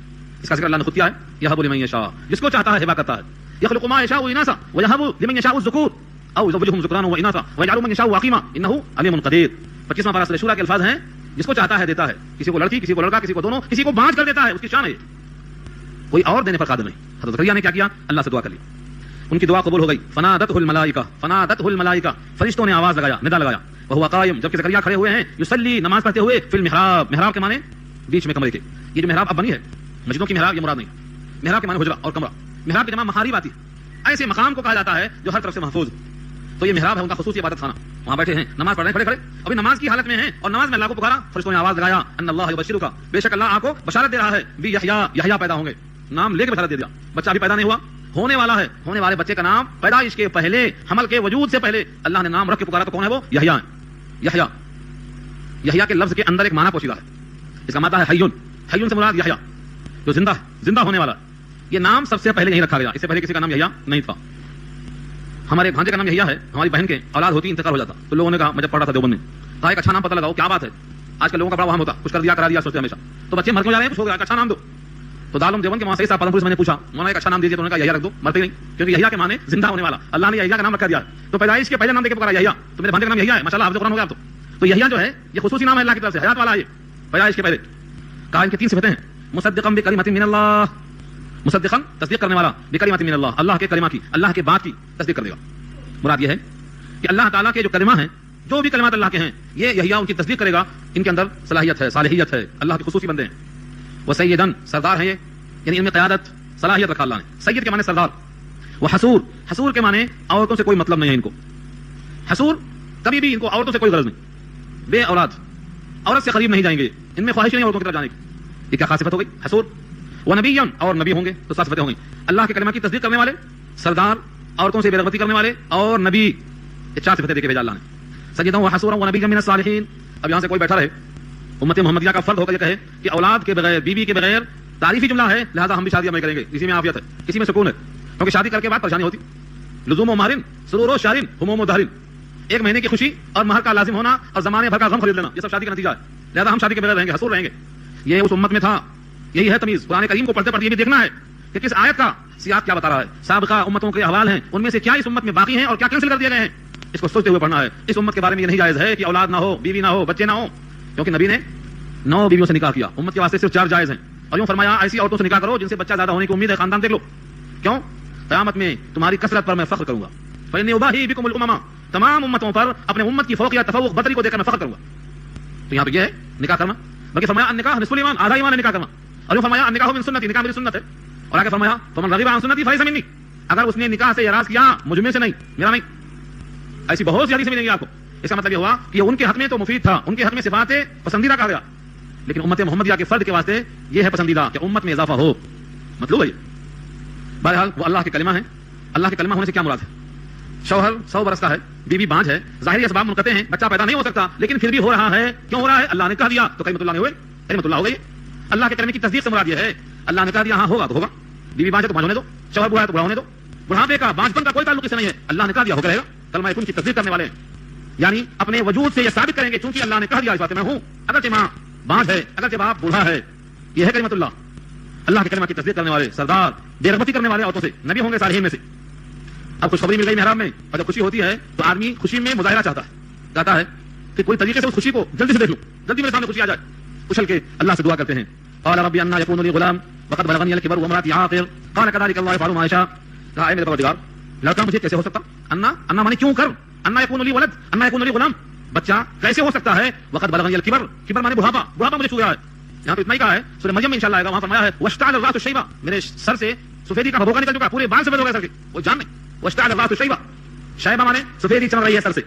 Speaker 1: اس کا ذکر اللہ نے خود کیا ہے، یہب لمن یشاء، جس کو چاہتا ہے ہبہ کرتا ہے، یخلق ما یشاء اناثا ویہب لمن یشاء الذکور او یزوجہم ذکرانا واناثا ویجعل من یشاء عقیما انہ علیم قدیر۔ 25واں پارہ سورہ شورى کے الفاظ ہیں، جس کو چاہتا ہے دیتا ہے، کسی کو لڑکی، کسی کو لڑکا، کسی کو دونوں، کسی کو بانٹ کر دیتا ہے، اس کی شان ہے، کوئی اور دینے پر قادر نہیں۔ حضرت زکریا نے کیا کیا؟ اللہ سے دعا کر لی، ان کی دعا قبول ہو گئی۔ فنادته الملائکہ، فنادته الملائکہ، فرشتوں نے آواز لگایا، ندا لگایا، وهو قائم، جبکہ زکریا کھڑے ہوئے ہیں، یصلی، نماز پڑھتے ہوئے، فی المحراب، محراب کے معنی بیچ میں کمرے کے، یہ جو محراب اب بنی ہے مسجدوں کی محراب یہ مراد نہیں، محراب کے معنی حجرہ اور کمرہ، محراب کی جمع محارب آتی ہے، ایسے مقام کو کہا جاتا ہے جو ہر طرف سے محفوظ، تو یہ محراب ہے ان کا خصوصی عبادت خانہ، وہاں بیٹھے ہیں، نماز پڑھ رہے ہیں، کھڑے کھڑے، ابھی نماز کی حالت میں ہیں اور نماز میں اللہ کو پکارا، فرشتوں نے آواز لگایا، ان اللہ یبشرک، بے شک اللہ آپ کو بشارت دے رہا ہے، بھی یحییٰ، یحییٰ پیدا ہوں گے، نام لے کے بشارت دے دیا، بچہ ابھی پیدا نہیں ہوا، ہونے والا ہے، ہونے والے بچے کا نام پیدائش کے پہلے، حمل کے وجود سے پہلے اللہ نے نام رکھ کے پکارا، تو کون ہے وہ؟ یحییٰ ہے۔ یحییٰ، یحییٰ کے لفظ کے اندر ایک معنی پوشیدہ ہے، اس کا معنی ہے حیٌ، حیٌ سے مراد یحییٰ جو زندہ ہے، زندہ ہونے والا، یہ نام سب سے پہلے نہیں رکھا گیا، اس سے پہلے کسی کا نام یحییٰ نہیں تھا۔ ہمارے بھانجے کا نام یحییٰ ہے، ہماری بہن کے اولاد ہوتی انتقال ہو جاتا، تو لوگوں نے کہا، میں جب پڑھ رہا تھا دیوبند میں، کہا ایک اچھا نام پتہ لگاؤ، کیا بات ہے، آج کل لوگوں کا بڑا وہم ہوتا، کچھ کر دیا کرا دیا سوچتے ہمیشہ، تو بچے مر کیوں جا رہے ہیں، کچھ ہو گیا، اچھا نام دو۔ تو دارالعلوم دیوبند کے وہاں سے صاحب پادم پور سے میں نے پوچھا، مولانا ایک اچھا نام دیجیے، تو انہوں نے کہا یحییٰ رکھ دو، مرتے نہیں، کیونکہ یحییٰ کے معنی زندہ ہونے والا، اللہ نے یحییٰ کا نام رکھا دیا، تو پیدائش کے پہلے نام دے کے پکارا یحییٰ، تو میرے بھانجے کا نام یحییٰ ہے، ماشاءاللہ حافظ قرآن ہو گیا اب تو یحییٰ جو ہے یہ خصوصی نام ہے اللہ کی طرف سے، حیات والا ہے، یہ پیدائش کے پہلے کہا ان کی 3 صفتیں ہیں، مصدقا بکلمۃ من اللہ، مصدقا تصدیق کرنے والا، بکلمۃ من اللہ، اللہ کے کلمہ کی، اللہ کے بات کی تصدیق کر دے گا۔ مراد یہ ہے کہ اللہ تعالیٰ کے جو کلمہ ہیں، جو بھی کلمات اللہ کے ہیں، یہ یحییٰ ان کی تصدیق کرے گا، ان کے اندر صلاحیت ہے، صالحیت ہے، اللہ کے خصوصی بندے ہیں۔ وہ سیدن، سردار ہیں یہ، یعنی ان میں قیادت صلاحیت رکھا اللہ نے، سید کے معنی سردار، وہ حصور، حصور کے معنی عورتوں سے کوئی مطلب نہیں ہے ان کو، حصور کبھی بھی ان کو عورتوں سے کوئی غرض نہیں، بے اولاد، عورت سے قریب نہیں جائیں گے، ان میں خواہش نہیں عورتوں کی طرف جانے کی، یہ کیا خاص صفت ہو گئی؟ حصور۔ وہ نبی، اور نبی ہوں گے تو 7 صفتیں ہوں گی، اللہ کے کلمہ کی تصدیق کرنے والے، سردار، عورتوں سے بے رغبتی کرنے والے، اور نبی، یہ 4 صفتیں دے کے بھیجا اللہ نے۔ سیدنا و حصورا و نبی من الصالحین، اب یہاں سے کوئی بیٹھا رہے امت محمدیہ کا فرد ہو کر یہ کہے کہ اولاد کے بغیر، بیوی کے بغیر تعریفی جملہ ہے، لہذا ہم بھی شادیاں نہیں کریں گے، اسی میں عافیت ہے، اسی میں سکون ہے، کیونکہ شادی کر کے بعد پریشانی ہوتی، لزوم و مہرن، سرور و شارن، ہموم و دہرن، 1 مہینے کی خوشی اور مہر کا لازم ہونا اور زمانے بھر کا غم خرید لینا، یہ سب شادی کا نتیجہ ہے، لہذا ہم شادی کے بغیر رہیں گے، حصور رہیں گے۔ یہ اس امت میں تھا، یہی ہے تمیز۔ قرآن کریم کو پڑھتے پڑھتے یہ بھی دیکھنا ہے کہ کس آیت کا سیاق کیا بتا رہا ہے، سابقہ امتوں کے احوال ہیں، ان میں سے کیا اس امت میں باقی ہیں اور کیا کینسل کر دیے گئے ہیں، اس کو سوچتے ہوئے پڑھنا ہے۔ اس امت کے بارے میں یہ نہیں جائز ہے کہ اولاد نہ ہو، بیوی نہ ہو، بچے نہ ہو، کیونکہ نبی نے 9 بیویوں سے نکاح کیا، امت کے واسطے صرف 4 جائز ہیں، اور یوں فرمایا ایسی عورتوں سے نکاح کرو جن سے بچہ زیادہ ہونے کی امید ہے، خاندان دیکھ لو، کیوں؟ قیامت میں تمہاری کثرت پر میں فخر کروں گا، فإني أباهي بكم الأمم، تمام امتوں پر اپنے امت کی فوقیت، تفوق، برتری کو دیکھ کر میں فخر کروں گا۔ تو یہاں پہ یہ ہے نکاح کرنا، بلکہ فرمایا النکاح نصف الایمان، آدھا ایمان ہے نکاح کرنا، اور یوں فرمایا النکاح من سنتی، نکاح میری سنت ہے، اور آگے فرمایا فمن رغب عن سنتی فليس مني، اگر اس نے نکاح سے اعراض کیا مجھ میں سے نہیں، میرا نہیں۔ ایسی بہت سی حدیثیں ملیں گی آپ کو، اس کا مطلب یہ ہوا کہ ان کے حق میں تو مفید تھا، ان کے حق میں صفات پسندیدہ کہا گیا، لیکن امت محمدیہ کے فرد کے واسطے یہ ہے پسندیدہ کہ امت میں اضافہ ہو، مطلوب ہے یہ۔ بہرحال وہ اللہ کے کلمہ ہیں، اللہ کے کلمہ ہونے سے کیا مراد ہے؟ شوہر 100 برس کا ہے, بیوی بانج ہے, ظاہری اسباب منقطع ہیں, بچہ پیدا نہیں ہو سکتا, لیکن پھر بھی ہو رہا ہے. کیوں ہو رہا ہے؟ اللہ نے کہہ دیا تو کلمۃ اللہ نے ہوئے, کلمۃ اللہ ہو گئی. اللہ کے کلمے کی تصدیق سے مراد یہ ہے اللہ نے کہہ دیا ہاں ہوگا تو ہوگا. بیوی بانج ہے تو بانج ہونے دو, شوہر بوڑھا ہے تو بوڑھا ہونے دو. بڑھاپے کا بانجپن کا کوئی تعلق اس سے نہیں ہے, اللہ نے کہہ دیا ہوگا رہے گا. کلمہ کن کی تصدیق کرنے والے ہیں, یعنی اپنے وجود سے یہ ثابت کریں گے چونکہ اللہ نے کہہ دیا اس بات میں ہوں, اگرچہ ماں بانج ہے, اگرچہ باپ بوڑھا ہے. یہ ہے کلمۃ اللہ. اللہ کے کلمہ کی تصدیق کرنے والے سردار, بے رغبتی کرنے والے عورتوں سے نبی ہوں گے صالحین میں سے. اب خوشخبری مل گئی محراب میں, اور جب خوشی ہوتی ہے تو آدمی خوشی میں مظاہرہ چاہتا ہے, کہتا ہے کہ کوئی طریقے سے اس خوشی کو جلدی سے دیکھ لوں, جلدی میرے سامنے خوشی آ جائے. اچھل کے اللہ سے دعا کرتے ہیں, قال ربی انا یکون لی غلام وقد بلغنی الکبر وامراتی عاقر قال کذلک اللہ یفعل ما یشاء. کہا اے میرے پروردگار لڑکا مجھے کیسے ہو سکتا, انا مانے کیوں کر, انا یکون لی ولد انا یکون لی غلام, بچہ کیسے ہو سکتا ہے. وقد بلغنی الکبر, کبر مانے بڑھاپا, بڑھاپا مجھے چھو رہا ہے. یہاں تو اتنا ہی کہا ہے, سورہ مریم میں انشاءاللہ آئے گا, وہاں فرمایا ہے واشتعل الراس شیبا, میرے سر سے سفیدی کا بھبوکا نکل چکا, پورے بال سفید ہو گئے سر کے, وہ جان نہیں. واشتعل الراس شیبا, شیبہ مانے سفیدی چمک رہی ہے سر سے,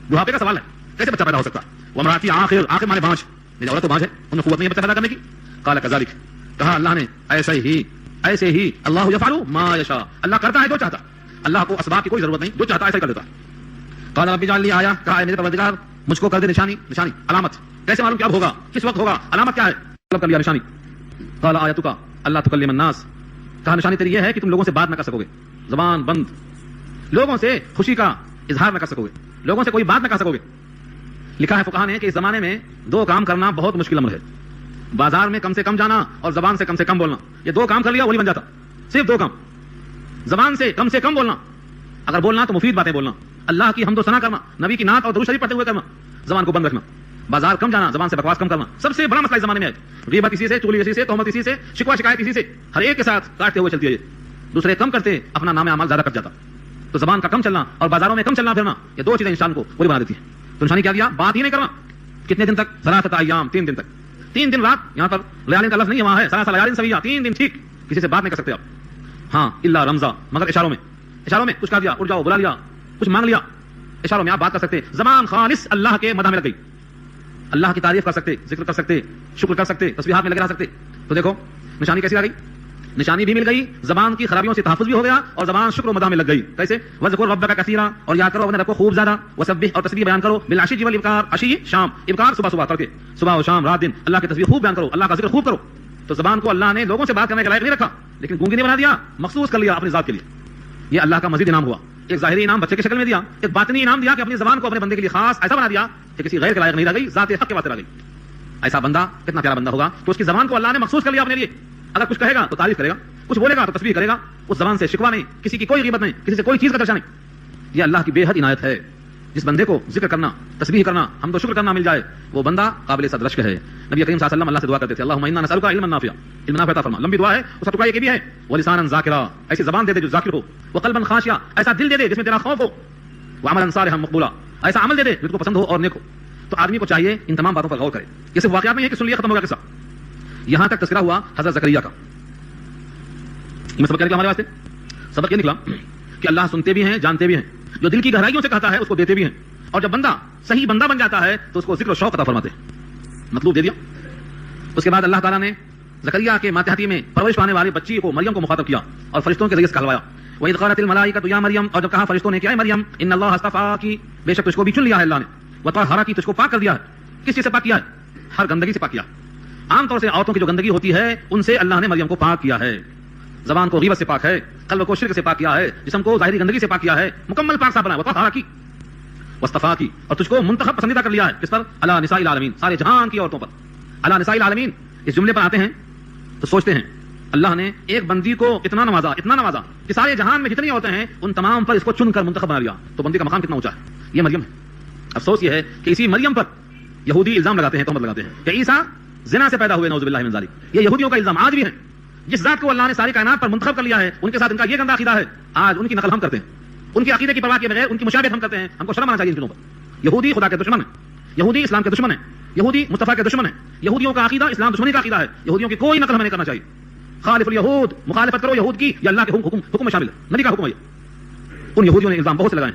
Speaker 1: بڑھاپے کا سوال ہے کیسے بچہ پیدا ہو سکتا. وامراتی عاقر, عاقر مانے بانج, میری عورت تو بانج ہے, انہیں قوت نہیں ہے بچہ پیدا کرنے کی. قال كذلك, کہا اللہ نے ایسے ہی اللہ یفعل ما یشاء, اللہ کرتا ہے جو چاہتا, اللہ کو اسباب کی کوئی ضرورت نہیں, جو چاہتا ہے ایسا کر دیتا. قال رب اجعل لي آیہ, کہا میرے پروردگار مجھ کو کر دے نشانی, علامت, کیسے معلوم کیا ہوگا, کس وقت ہوگا, علامت کیا ہے, طلب کر لیا نشانی. قال آیتک اللہ تکلم الناس, کہا نشانی تیری یہ ہے کہ تم لوگوں سے بات نہ کر سکو گے, زبان بند, لوگوں سے خوشی کا اظہار نہ کر سکو گے, لوگوں سے کوئی بات نہ کر سکو گے. لکھا ہے فقہا نے کہ اس زمانے میں 2 کام کرنا بہت مشکل امر ہے, بازار میں کم سے کم جانا اور زبان سے کم بولنا. یہ 2 کام کر لیا وہی بن جاتا, صرف 2 کام. زبان سے کم بولنا, اگر بولنا تو مفید باتیں بولنا, اللہ کی حمد و ثنا کرنا, نبی کی نعت اور درود شریف پڑھتے ہوئے کرنا, زبان کو بند رکھنا. بازار کم جانا, زبان سے بکواس کم کرنا, سب سے بڑا مسئلہ اس زمانے میں ہے. غیبت اسی سے, چغلی اسی سے, تہمت اسی سے, شکوہ شکایت اسی سے, ہر ایک کے ساتھ کاٹتے ہوئے چلتی ہے. دوسرے کم کرتے اپنا نام اعمال زیادہ کٹ جاتا. تو زبان کا کم چلنا اور بازاروں میں کم چلنا پھرنا, یہ 2 چیزیں انسان کو بری بنا دیتی ہیں. تو نشانی کیا دیا, بات ہی نہیں کرنا. کتنے دن تک, 3 ایام, 3 دن تک, 3 دن رات. یہاں پر لیالین کا لفظ نہیں ہے, وہاں ہے سلاسل لیالین سویہ, 3 دن ٹھیک, کسی سے بات نہیں کر سکتے آپ. ہاں الا رمزا, مگر اشاروں میں کچھ کہا دیا, اٹھ جاؤ, بلا لیا, کچھ مانگ لیا, اشاروں میں آپ بات کر سکتے. زبان خالص اللہ کے مدح میں لگ گئی, اللہ کی تعریف کر سکتے, ذکر کر سکتے, شکر کر سکتے, تسبیحات میں لگے رہ سکتے. تو دیکھو نشانی کیسی آ گئی, نشانی بھی مل گئی, زبان کی خرابیوں سے تحفظ بھی ہو گیا, اور زبان شکر و مدح میں لگ گئی. کیسے, وذکر ربک کثیرا, اور یاد کرو اپنے رب کو خوب زیادہ, وسبح, اور تسبیح بیان کرو, بالعشی والابکار, عشی شام, ابکار صبح کر کے, صبح و شام رات دن اللہ کی تسبیح خوب بیان کرو, اللہ کا ذکر خوب کرو. تو زبان کو اللہ نے لوگوں سے بات کرنے کے لائق نہیں رکھا, لیکن گونگی نہیں بنا دیا, مخصوص کر لیا اپنی ذات کے لیے. یہ اللہ کا مزید انعام ہوا. ایک ظاہری انعام بچے کی شکل میں دیا, ایک باطنی انعام دیا کہ اپنی زبان کو اپنے بندے کے لیے خاص ایسا بنا دیا کہ کسی غیر کے لائق نہیں رہ گئی, ذات حق کے واسطے رہ گئی. ایسا بندہ کتنا پیارا بندہ ہوگا تو اس کی زبان کو اللہ نے مخصوص کر لیا اپنے لیے. اگر کچھ کہے گا تو تعریف کرے گا, کچھ بولے گا تو تسبیح کرے گا, اس زبان سے شکوہ نہیں, کسی کی کوئی غیبت نہیں, کسی سے کوئی چیز کا درشا نہیں. یہ اللہ کی بے حد عنایت ہے. جس بندے کو ذکر کرنا, تسبیح کرنا, حمد و شکر کرنا مل جائے, وہ بندہ قابل صد رشک ہے. نبی کریم صلی اللہ علیہ وسلم اللہ سے دعا کرتے تھے, اللہم انا نسألک علما نافعا, علم نافع عطا فرما. لمبی دعا ہے, اس کا ٹکڑا یہ بھی ہے, ولسانا ذاکرا, ایسی زبان دے دے جو ذاکر ہو, وقلبا خاشعا, ایسا دل دے دے جس میں تیرا خوف ہو, وعملا صالحا مقبولا, ایسا عمل دے دے جو کو پسند ہو اور نیک ہو. تو آدمی کو چاہیے ان تمام باتوں پر غور کرے. یہ صرف واقعات نہیں ہے کہ سن لیا ختم ہو گیا قصہ. یہاں تک تذکرہ ہوا حضرت زکریا کا. میں سبق کیا نکلا ہمارے واسطے, سبق یہ نکلا کہ اللہ سنتے بھی ہیں, جانتے بھی ہیں, جو دل کی گہرائیوں سے کہتا ہے اس کو دیتے بھی ہیں, اور جب بندہ صحیح بندہ بن جاتا ہے تو اس کو ذکر و شوق عطا فرماتے ہیں. مطلوب دے دیا. اس کے بعد اللہ تعالیٰ نے زکریا کے ماتحتی میں پرورش پانے والی بچی کو مریم کو مخاطب کیا اور فرشتوں کے ذریعے سے کہلوایا. وَإِذْ قَالَتِ الْمَلَائِكَةُ يَا مَرْيَمُ, اور جب کہا فرشتوں نے کہ اے مریم, ان اللہ اصطفاکی, بے شک تجھ کو بھی چن لیا ہے اللہ نے, وطہرکی, تجھ کو پاک کر دیا ہے. کس چیز سے پاک کیا ہے, ہر گندگی سے پاک کیا. عام طور سے عورتوں کی جو گندگی ہوتی ہے ان سے اللہ نے مریم کو پاک کیا ہے. زبان کو غیبت سے پاک ہے, قلب کو شرک سے پاک کیا ہے, جسم کو ظاہری گندگی سے پاک کیا ہے, مکمل پاک صاف بنا. وطہرکی, واصطفاکی, اور تجھ کو منتخب پسندیدہ کر لیا ہے. کس پر, علی نساء العالمین, سارے جہان کی عورتوں پر. علی نساء العالمین اس جملے پر آتے ہیں تو سوچتے ہیں اللہ نے ایک بندی کو اتنا نوازا کہ سارے جہان میں جتنی عورتیں ہیں ان تمام پر اس کو چن کر منتخب بنا لیا. تو بندی کا مقام کتنا اونچا ہے. یہ مریم ہے. افسوس یہ ہے کہ اسی مریم پر یہودی الزام لگاتے ہیں, تہمت لگاتے ہیں کہ عیسیٰ زنا سے پیدا ہوئے, نعوذ باللہ من ذالک. یہ یہودیوں کا الزام آج بھی ہے. جس ذات کو اللہ نے ساری کائنات پر منتخب کر لیا ہے ان کے ساتھ ان کا یہ گندا عقیدہ ہے. آج ان کی نقل ہم کرتے ہیں, ان کے عقیدے کی پرواہ کیے بغیر ان کی مشابہت ہم کرتے ہیں. ہم کو شرم آنا چاہیے ان چیزوں پر. یہودی خدا کے دشمن ہیں, یہودی اسلام کے دشمن ہیں, یہودی مصطفیٰ کے دشمن ہیں. یہودیوں کا عقیدہ اسلام دشمنی کا عقیدہ ہے. یہودیوں کی کوئی نقل ہمیں نہیں کرنا چاہیے. خالف الیہود, مخالفت کرو یہود کی, یہ اللہ کے حکم میں شامل ہے, نبی کا حکم ہے. ان یہودیوں نے الزام بہت سے لگائے.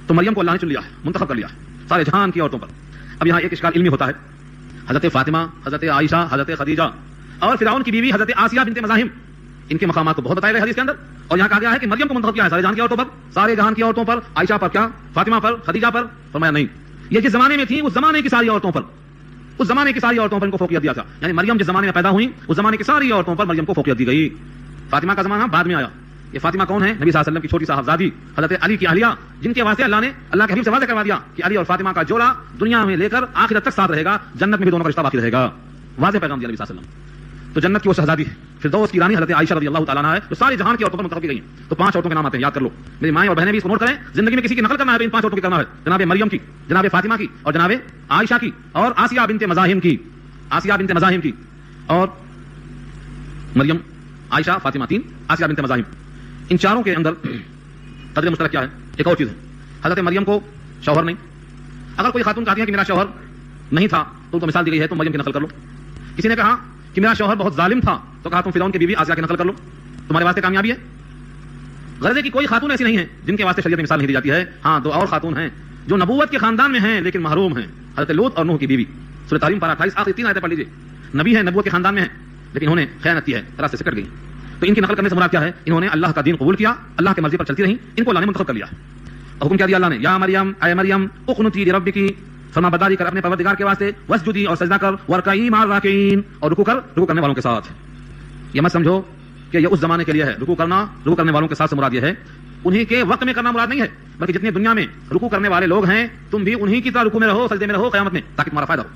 Speaker 1: تو مریم کو اللہ نے چن لیا ہے, منتخب کر لیا ہے سارے جہان کی عورتوں پر. اب یہاں ایک اشکال علمی ہوتا ہے. حضرت فاطمہ, حضرت عائشہ, حضرت خدیجہ اور فرعون کی بیوی حضرت آسیہ بنت مزاحم, ان کے مقامات کو بہت بتائے گئے حدیث کے اندر. اور یہاں کہا گیا ہے کہ مریم کو منتخب کیا ہے سارے جہان کی عورتوں پر, سارے جہان کی عورتوں پر, عائشہ پر کیا, فاطمہ پر, خدیجہ پر. فرمایا نہیں, یہ جس زمانے میں تھی اس زمانے کی ساری عورتوں پر, اس زمانے کی ساری عورتوں پر ان کو فوقیت دیا تھا. یعنی مریم جس زمانے میں پیدا ہوئی اس زمانے کی ساری عورتوں پر مریم کو فوقیت دی گئی. فاطمہ کا زمانہ بعد میں آیا. یہ فاطمہ کون ہے؟ نبی صلی اللہ علیہ وسلم کی چھوٹی صاحبزادی حضرت علی کی اہلیہ, جن کے واسطے اللہ نے اللہ کے حبیب سے واضح کروا دیا کہ علی اور فاطمہ کا جوڑا دنیا میں لے کر آخرت تک ساتھ رہے گا, جنت میں بھی دونوں کا رشتہ باقی رہے گا. واضح پیغام دیا نبی صلی اللہ علیہ وسلم. تو جنت کی وہ شہزادی فردوس کی رانی حضرت عائشہ رضی اللہ تعالیٰ عنہا ہے, جو ساری جہان کی عورتوں پر منتخب کی گئی ہیں. تو 5 عورتوں کے نام آتے ہیں, یاد کر لو میری مائیں اور بہنیں بھی اس کو نوٹ کریں. زندگی میں کسی کی نقل کرنا ہے تو ان 5 عورتوں کی کرنا ہے. جناب مریم کی, جناب فاطمہ کی, اور جناب عائشہ کی, اور آسیہ بنت مزاحم کی, آسیہ بنت مزاحم کی, اور مریم, عائشہ, فاطمہ 3, آسیہ بنت مزاحم. ان چاروں کے اندر قدر مشترک کیا ہے؟ ایک اور چیز ہے, حضرت مریم کو شوہر نہیں. اگر کوئی خاتون کہتی ہے کہ میرا شوہر نہیں تھا تو ان کو مثال دی گئی ہے, تو مریم کی نقل کر لو. کسی نے کہا کہ میرا شوہر بہت ظالم تھا تو کہا تم فرعون کی بیوی آسیہ کی نقل کر لو, تمہارے واسطے کامیابی ہے. غرض ہے کہ کوئی خاتون ایسی نہیں ہے جن کے واسطے شریعت میں مثال نہیں دی جاتی ہے. ہاں 2 اور خاتون ہیں جو نبوت کے خاندان میں ہیں لیکن محروم ہیں, حضرت لوط اور نوح کی بیوی. سورۃ تحریم پارہ 28 آخری 3 آیتیں پڑھ لیجیے. نبی ہے, نبوت کے خاندان میں ہیں, لیکن انہوں نے خیانت کی ہے, راستے سے کٹ گئی. تو ان کی نقل کرنے سے مراد کیا ہے؟ انہوں نے اللہ کا دین قبول کیا, اللہ کی مرضی پر چلتی رہیں, ان کو اللہ نے منتخب کر لیا. حکم کیا دیا اللہ نے, یا مریم, اے مریم, اقنتی لربکی, فرما برداری کر اپنے پروردگار کے واسطے, واسجدی, اور سجدہ کر, ورکعی مع الراکعین, اور رکوع کر رکوع کرنے والوں کے ساتھ. یہ مت سمجھو کہ یہ اس زمانے کے لیے ہے. رکوع کرنے والوں کے ساتھ سے مراد یہ ہے انہی کے وقت میں کرنا مراد نہیں ہے, بلکہ جتنے دنیا میں رکوع کرنے والے لوگ ہیں تم بھی انہی کی طرح رکوع میں رہو, سجدے میں رہو قیامت میں, تاکہ تمہارا فائدہ ہو.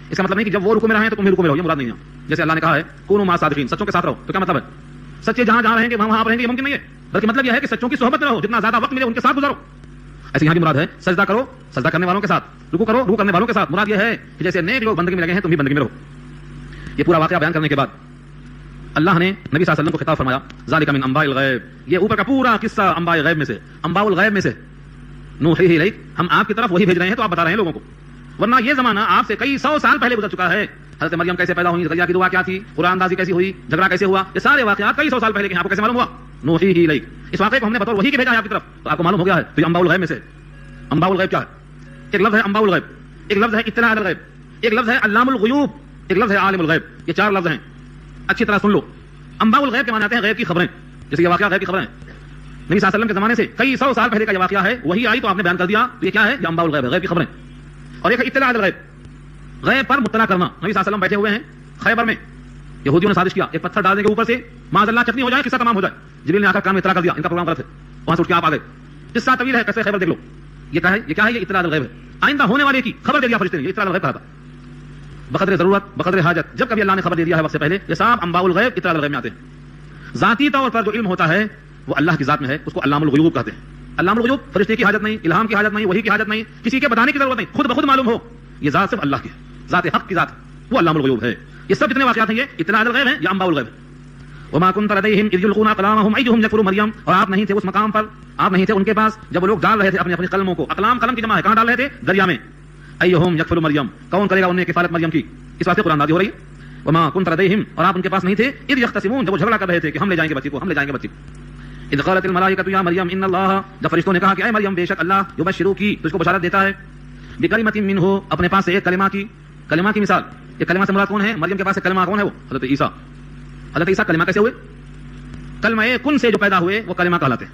Speaker 1: اس کا مطلب نہیں کہ جب وہ رکوع میں رہیں تو تم بھی رکوع میں رہو, یہ مراد نہیں ہے. جیسے اللہ نے کہا ہے کونوا مع الصادقین, سچوں کے ساتھ رہو. تو کیا مطلب ہے؟ سچے جہاں رہیں گے وہاں رہیں گے, یہ ممکن نہیں ہے. بلکہ مطلب یہ ہے کہ سچوں کی صحبت میں رہو, جتنا زیادہ وقت ملے ان کے ساتھ گزارو. ایسے یہاں بھی مراد ہے سجدہ کرو, سجدہ کرنے والوں کے ساتھ, رکوع کرو, رکوع کرنے والوں کے ساتھ. مراد یہ ہے کہ جیسے نیک لوگ بندگی میں لگے ہیں تم بھی بندگی میں رہو. یہ پورا واقعہ بیان کرنے کے بعد اللہ نے نبی صلی اللہ علیہ وسلم کو خطاب فرمایا, ذالک من انباء الغیب, یہ اوپر کا پورا قصہ انباء الغیب میں سے, انباء الغیب میں سے, نوحیہ الیک, ہم آپ کی طرف وہی بھیج رہے ہیں تو آپ بتا رہے ہیں لوگوں کو. ورنہ یہ زمانہ آپ سے کئی 100 سال پہلے گزر چکا ہے. حضرت مریم کیسے پیدا ہوئی, زکریا کی دعا کیا تھی, قرآن اندازی کیسی ہوئی, جھگڑا کیسے ہوا, یہ سارے واقعات کئی 100 سال پہلے کے ہیں. آپ کو کیسے معلوم ہوا؟ نوحیہ الیک, اس واقعے کو ہم نے بطور وحی کے بھیجا ہے آپ کی طرف, تو آپ کو معلوم ہو گیا ہے. تو یہ انباء الغیب میں سے. انباء الغیب کیا ہے؟ ایک لفظ ہے انباء الغیب, ایک لفظ ہے اطلاع علی الغیب, ایک لفظ ہے علام الغیوب, ایک لفظ ہے عالم الغیب. یہ 4 لفظ ہیں, اچھی طرح سن لو. انباء الغیب کے معنی آتے ہیں غیب کی خبریں. جیسے یہ واقعہ غیب کی خبریں ہیں, نبی صلی اللہ علیہ وسلم کے زمانے سے کئی 100 سال پہلے کا یہ واقعہ ہے. وہی آئی تو آپ نے بیان کر دیا. تو یہ کیا ہے؟ یہ انباء الغیب ہے, غیب کی خبریں. اور ایک اطلاع علی الغیب, غیب پر مطلع کرنا. نبی صلی اللہ علیہ وسلم بیٹھے ہوئے ہیں خیبر میں, یہودیوں نے سازش کیا ایک پتھر ڈال دیں گے اوپر سے, معاذ اللہ چٹنی ہو جائے, قصہ تمام ہو جائے. جبریل نے آ کر کان میں اطلاع کر دیا ان کا پروگرام غلط ہے, وہاں سے اٹھ کے آپ آ گئے. قصہ طویل ہے, قصہ خیبر دیکھ لو. یہ کیا ہے؟ یہ کیا ہے؟ یہ اطلاع الغیب ہے. آئندہ ہونے والے کی خبر دے دیا فرشتے نے, یہ اطلاع الغیب کہا تھا. بقدر ضرورت, بقدر حاجت, جب کبھی اللہ نے خبر دے دیا ہے وقت سے پہلے, یہ صاحب انباء الغیب اطلاع الغیب میں آتے ہیں. ذاتی طور پر جو علم ہوتا ہے وہ اللہ کی ذات میں ہے, اس کو علام الغیوب کہتے ہیں. علام الغیوب, فرشتے کی حاجت نہیں, الہام کی حاجت نہیں, وحی کی حاجت نہیں, کسی کے بتانے کی ضرورت نہیں, خود بخود معلوم ہو. یہ ذات صرف اللہ کی ہے, ذات حق کی ذات, وہ علام الغیوب ہے. یہ سب جتنے واقعات ہیں یہ اطلاع الغیب ہیں یا انباء الغیب. وما كنت لديهم اذ يلقون اقلامهم ايهم يكفر مريم, اور آپ نہیں تھے اس مقام پر, آپ نہیں تھے ان کے پاس جب وہ لوگ ڈال رہے تھے اپنے قلموں کو. اقلام قلم کی جمع ہے, کہاں ڈال رہے تھے؟ دریا میں. ايهم يكفر مريم, کون کرے گا انہیں کفالت مریم کی, اس واسطے قرآن نازل ہو رہی ہے. وما كنت لديهم, اور آپ ان کے پاس نہیں تھے, اذ يختصمون, جب وہ جھگڑا کر رہے تھے کہ ہم لے جائیں گے بچی کو, ہم لے جائیں گے بچی کو. اذ قالت الملائکۃ یا مریم ان اللہ, جب فرشتوں نے کہا کہ اے مریم بے شک اللہ یبشروکی, تجھ کو بشارت دیتا ہے, بکلمۃ منہ, اپنے پاس سے ایک کلمہ کی. کلمہ کی مثال, یہ کلمہ سے مراد کون ہے؟ مریم کے پاس سے کلمہ کون ہے؟ وہ حضرت عیسیٰ. حضرت عیسیٰ کلمہ کیسے ہوئے؟ کلمہ کن سے جو پیدا ہوئے وہ کلمہ کہلاتے ہیں,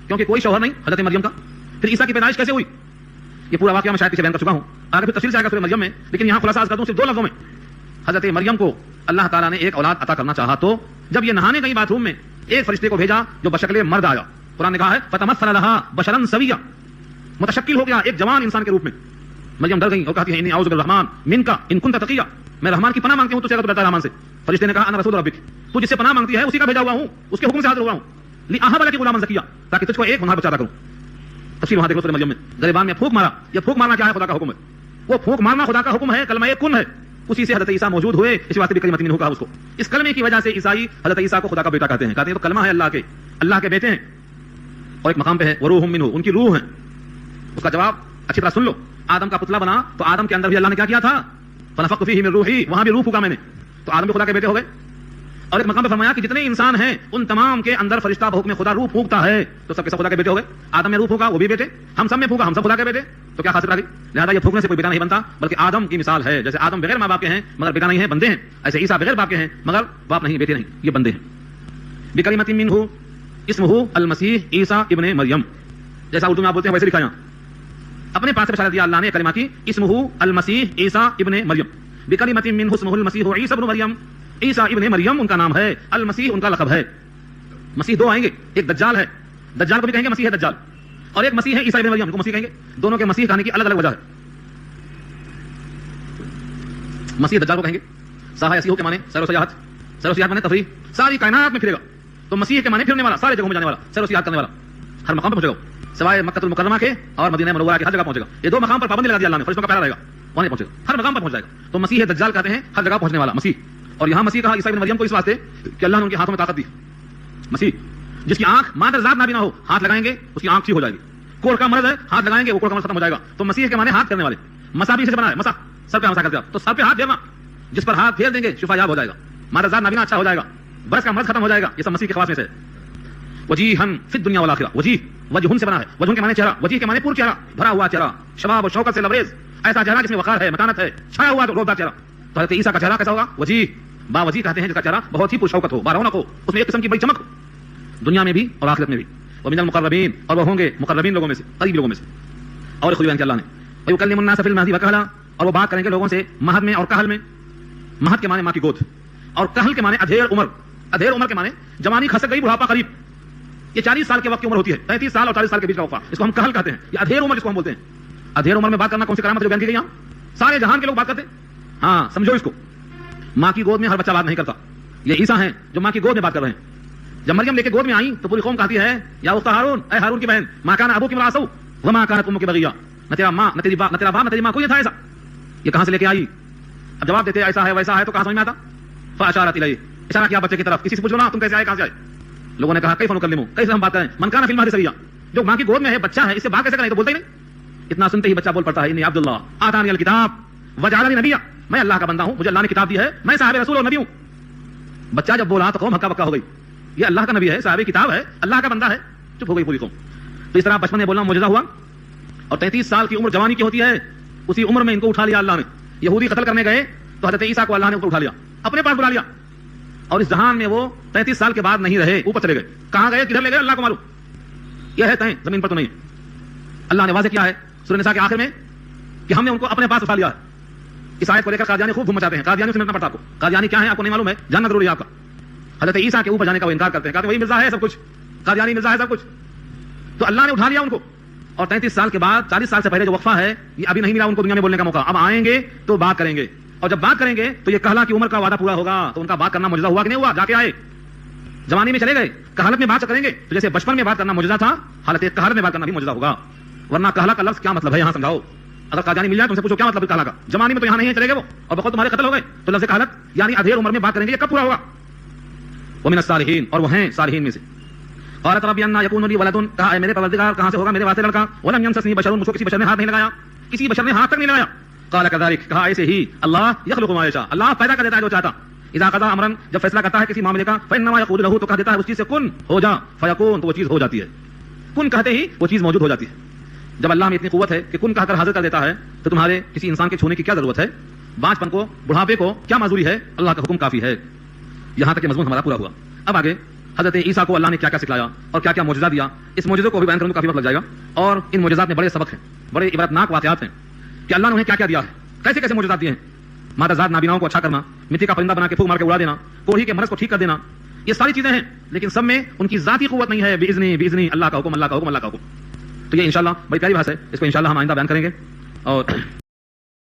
Speaker 1: کیونکہ کوئی شوہر نہیں حضرت مریم کا. پھر عیسیٰ کی پیدائش کیسے ہوئی؟ یہ پورا واقعہ میں شاید پیچھے بیان کر چکا ہوں, آگے پھر تفصیل سے آئے گا سورہ مریم میں, لیکن یہاں خلاصہ عرض کر دوں صرف 2 لفظوں میں. حضرت مریم کو اللہ تعالیٰ نے ایک اولاد عطا کرنا چاہا, تو جب یہ نہانے گئی باتھ روم میں ایک فرشتے کو بھیجا جو بشکل مرد آیا. قرآن نے کہا ہے فتمثل لها بشرا سویا, متشکل ہو گیا ایک جوان انسان کے روپ میں. مریم ڈر گئی اور کہتی ہے انی اعوذ بالرحمن منک ان کنت تقیا, میں رحمان کی پناہ مانگتی ہوں تو سے اگر تو ڈرتا ہے رحمان سے. فرشتے نے کہا انا رسول ربک, تو جس سے پناہ مانگتی ہے اسی کا بھیجا ہوا ہوں, اس کے حکم سے حاضر ہوا ہوں. لاہب لک غلاما زکیا, تاکہ تجھ کو ایک گناہ بچاتا کروں. تفصیل وہاں دیکھ لو سورہ مریم میں. غریبان میں پھونک مارا, یہ پھونک مارنا کیا ہے؟ خدا کا حکم ہے. وہ پھونک مارنا خدا کا حکم ہے, کلمہ کن ہے. اسی سے حضرت عیسیٰ موجود ہوئے, اس واسطے بھی کلمۃ منہ کہا اس کو. اس کلمے کی وجہ سے عیسائی حضرت عیسیٰ کو خدا کا بیٹا کہتے ہیں. کہتے ہیں تو کلمہ ہے اللہ کے بیٹے ہیں. اور ایک مقام پہ ہے وروح منہ, ان کی روح ہے. اس کا جواب اچھی طرح سن لو. آدم کا پتلا بنا تو آدم کے اندر بھی اللہ نے کیا کیا تھا؟ فنفخت فیہ من روحی, وہاں بھی روح پھونکا میں نے, تو آدم بھی خدا کے بیٹے ہو گئے. اور ایک مقام پہ فرمایا کہ جتنے انسان ہیں ان تمام کے اندر فرشتہ بحکم خدا روح پھونکتا ہے, تو سب کے سب خدا کے بیٹے ہو گئے. آدم میں روح پھونکا, وہ بھی بیٹے. ہم سب میں پھونکا, ہم سب خدا کے بیٹے. تو کیا خاصیت رہی؟ لہٰذا یہ پھونکنے سے کوئی بیٹا نہیں بنتا, بلکہ آدم کی مثال ہے. جیسے آدم بغیر ماں باپ کے ہیں مگر بیٹا نہیں ہے, بندے ہیں, ایسے عیسیٰ بغیر باپ کے ہیں مگر باپ نہیں, بیٹے نہیں, یہ بندے ہیں. بکلمۃ منہ اسمہ المسیح عیسیٰ ابن مریم، جیسا اردو میں آپ بولتے ہیں ویسے لکھا یہاں، اپنے پاس سے بشارت دیا اللہ نے کلمہ کی، اسمہ المسیح عیسیٰ ابن مریم، بکلمۃ منہ اسمہ المسیح عیسیٰ ابن مریم، عیسیٰ ابن مریم ان کا نام ہے، المسیح ان کا لقب ہے۔ مسیح دو آئیں گے، ایک دجال ہے، دجال کو بھی کہیں گے مسیح ہے دجال، اور ایک مسیح ہے عیسیٰ ابن مریم کو مسیح کہیں گے، دونوں کے مسیح کہنے کی الگ الگ وجہ ہے۔ مسیح دجال کو کہیں گے ساحہ یسیح کے معنی سیر و سیاحت، سیر و سیاحت معنی تفریح، ساری کائنات میں پھرے گا، تو مسیح کے معنی پھرنے والا، سارے جگہوں میں جانے والا، سیر و سیاحت کرنے والا، ہر مقام پہ پہنچے گا سوائے مکہ المکرمہ کے اور مدینہ منورہ کے، ہر جگہ پہنچے گا۔ یہ دو مقام پر پابندی لگا دی اللہ نے، فرشتوں کا پہرا رہے گا، وہاں پہنچے گا، ہر مقام پر پہنچ جائے گا۔ تو مسیح دجال کہتے ہیں ہر جگہ پہنچنے والا مسیح، اور یہاں مسیح کہا عیسیٰ ابن مریم کو اس واسطے کہ اللہ نے ان کے ہاتھوں میں طاقت دی۔ مسیح جس کی آنکھ مادر ذات نابینا ہو، ہاتھ لگائیں گے اس کی آنکھ ٹھیک ہو جائے گی، کوڑ کا مرض ہے ہاتھ لگائیں گے وہ کوڑ کا مرض ختم ہو جائے گا۔ تو مسیح کے معنی ہاتھ کرنے والے، مسا بھی سے بنا ہے، مسا سر پہ مسا کر دیا، تو سر پہ ہاتھ پھیرنا، جس پر ہاتھ پھیر دیں گے شفا یاب ہو جائے گا، مادر ذات نابینا اچھا ہو جائے گا، برس کا مرض ختم ہو جائے گا، یہ سب مسیح کے خواص میں سے۔ وجیہن فی الدنیا والآخرہ، وجیہ وجہن سے بنا ہے، وجہن کے معنی چہرہ، وجیہ کے معنی پور چہرہ، بھرا ہوا چہرہ، شباب و شوکت سے لبریز، ایسا چہرہ جس میں وقار ہے، متانت ہے، چھایا ہوا تو روبدار چہرہ۔ تو حضرت عیسیٰ کا چہرہ کیسا ہوگا؟ وجیہ، با وجیہ کہتے ہیں جس کا چہرہ بہت ہی پرشوکت ہو، بارونق ہو، اس میں ایک قسم کی بڑی چمک ہو، دنیا میں بھی اور آخرت میں بھی۔ ومن المقربین، اور وہ ہوں گے مقربین لوگوں میں سے، قریب لوگوں میں سے۔ اور خود بیان کیا اللہ نے، ویکلم الناس فی المہدی وکہلا، اور وہ بات کریں گے لوگوں سے مہد میں اور کہل میں۔ مہد کے معنی ماں کی گود، اور کہل کے معنی ادھیر عمر، ادھیر عمر کے معنی جوانی کھسک گئی بڑھاپا قریب، یہ 40 سال کے وقت کی عمر ہوتی ہے، 33 سال اور 40 سال کے بیچ کا وقفہ، اس کو ہم کہل کہتے ہیں، یہ ادھیر عمر جس کو ہم بولتے ہیں۔ ادھیر عمر میں بات کرنا کون سی کرامت جو بیان کی گئی یہاں؟ سارے جہان کے لوگ بات کرتے ہیں، ہاں سمجھو اس کو۔ ماں کی گود میں ہر بچہ بات نہیں کرتا، یہ عیسیٰ ہیں جو ماں کی گود میں بات کر رہے ہیں۔ جب مریم لے کے گود میں آئیں تو پوری قوم کہتی ہے یا اخت ہارون، اے ہارون کی بہن، ما کان ابوک امرأ سوء وما کانت امک بغیہ، نہ تیرا ماں نہ تیری باپ نہ تیرا باپ نہ تیری ماں کوئی تھا ایسا، یہ کہاں سے لے کے آئی؟ اب جواب دیتے ایسا ہے ویسا ہے تو کہاں سمجھ میں آتا؟ فاشارت الیہ، اشارہ کیا بچے کی طرف، کسی سے پوچھو نا تم کیسے آئے کہاں سے آئے؟ لوگوں نے کہا کیف نکلمہ، کیسے ہم بات کریں، من کان فی المہد صبیا، جو ماں کی گود میں ہے بچہ ہے، اس سے بات کیسے کریں؟ تو بولتے ہی نہیں۔ اتنا سنتے ہی بچہ بول پڑتا ہے انی عبداللہ آتانی الکتاب وجعلنی نبیا، میں اللہ کا بندہ ہوں، مجھے اللہ نے کتاب دی ہے، میں صاحب رسول اور نبی ہوں۔ بچہ جب بولا تو قوم ہکا بکا ہو گئی، یہ اللہ کا نبی ہے، صاحب کتاب ہے، اللہ کا بندہ ہے، چپ ہو گئی پوری قوم۔ تو اس طرح بچپن میں بولنا معجزہ ہوا، اور 33 سال کی عمر جوانی کی ہوتی ہے، اسی عمر میں ان کو اٹھا لیا اللہ نے۔ یہودی قتل کرنے گئے تو حضرت عیسیٰ کو اللہ نے اوپر اٹھا لیا، اپنے پاس بلا لیا، اور اس جہان میں وہ 33 سال کے بعد نہیں رہے، اوپر چلے گئے۔ کہاں گئے کدھر لے گئے اللہ کو معلوم، یہ ہے تہیں زمین پر تو نہیں۔ اللہ نے واضح کیا ہے سورہ نساء کے آخر میں کہ ہم نے ان کو اپنے پاس اٹھا لیا ہے۔ اس آیت کو لے کر قادیانی خوب دھوم مچاتے ہیں، قادیانی سے ملنا پڑتا آپ کو، قادیانی کیا ہے آپ کو نہیں معلوم ہے، جاننا ضروری ہے آپ کا۔ حضرت عیسیٰ کے اوپر جانے کا وہ انکار کرتے ہیں، کہتے ہیں وہی مرزا ہے سب کچھ، قادیانی مرزا ہے سب کچھ۔ تو اللہ نے اٹھا لیا ان کو، اور 33 سال کے بعد 40 سال سے پہلے جو وقفہ ہے یہ ابھی نہیں ملا ان کو دنیا میں بولنے کا موقع، اب آئیں گے تو بات کریں گے، اور جب بات کریں گے تو یہ کہلا کی عمر کا وعدہ پورا ہوگا، تو ان کا بات کرنا معجزہ ہوا کہ نہیں ہوا؟ جا کے آئے، جوانی میں چلے گئے، کہالت میں بات کریں گے، تو جیسے بچپن میں بات کرنا معجزہ تھا، حالت کہالت میں بات کرنا بھی معجزہ ہوگا۔ ورنہ کہلا کا لفظ کیا مطلب ہے یہاں سمجھاؤ، اگر قادیانی مل جائے تم سے پوچھو کیا مطلب کہلا کا، جوانی میں تو یہاں نہیں چلے گئے وہ، اور بقول تمہارے قتل ہو گئے، تو لفظ کہالت یعنی ادھیر عمر میں بات کریں گے، یہ کب پورا ہوگا؟ ومن الصالحین، اور وہ ہیں صالحین میں سے۔ قالت ربی انا یکون لی ولد، کہا اے میرے پروردگار کہاں سے ہوگا میرے واسطے لڑکا، ولم یمسسنی بشر، مجھ کو کسی بشر نے ہاتھ نہیں لگایا، کسی بشر نے ہاتھ تک نہیں لگایا۔ قال کذلک، کہا ایسے ہی اللہ یخلق ما یشاء، اللہ پیدا کر دیتا ہے جو چاہتا، اذا قضى امرا، جب فیصلہ کرتا ہے کسی معاملے کا، فانما یقول له، تو کہہ دیتا ہے اس چیز سے کن ہو جا، فیکون، تو وہ چیز ہو جاتی ہے، کن کہتے ہی وہ چیز موجود ہو جاتی ہے۔ جب اللہ میں اتنی قوت ہے کہ کن کہہ کر حاضر کر دیتا ہے، تو تمہارے کسی انسان کے چھونے کی کیا ضرورت ہے؟ بانجپن کو، بڑھاپے کو کیا معذوری ہے؟ اللہ کا حکم کافی ہے۔ یہاں تک کہ مضمون ہمارا پورا ہوا۔ اب آگے حضرت عیسیٰ کو اللہ نے کیا کیا سکھلایا اور کیا کیا معجزہ دیا، اس معجزے کو بھی بیان کرنے میں کافی وقت لگ جائے گا، اور ان معجزات میں بڑے سبق ہیں، بڑے عبرتناک واقعات ہیں کہ اللہ نے انہیں کیا کیا دیا ہے، کیسے کیسے معجزات دیے ہیں۔ مادر ذات نابیناؤں کو اچھا کرنا، مٹی کا پرندہ بنا کے پھونک مار کے اڑا دینا، کوڑھی کے مرض کو ٹھیک کر دینا، یہ ساری چیزیں ہیں، لیکن سب میں ان کی ذاتی قوت نہیں ہے، باذنی اللہ کا حکم، اللہ کا حکم، اللہ کا حکم۔ تو یہ انشاءاللہ بڑی پیاری بات ہے، اس کو انشاءاللہ ہم آئندہ بیان کریں گے، اور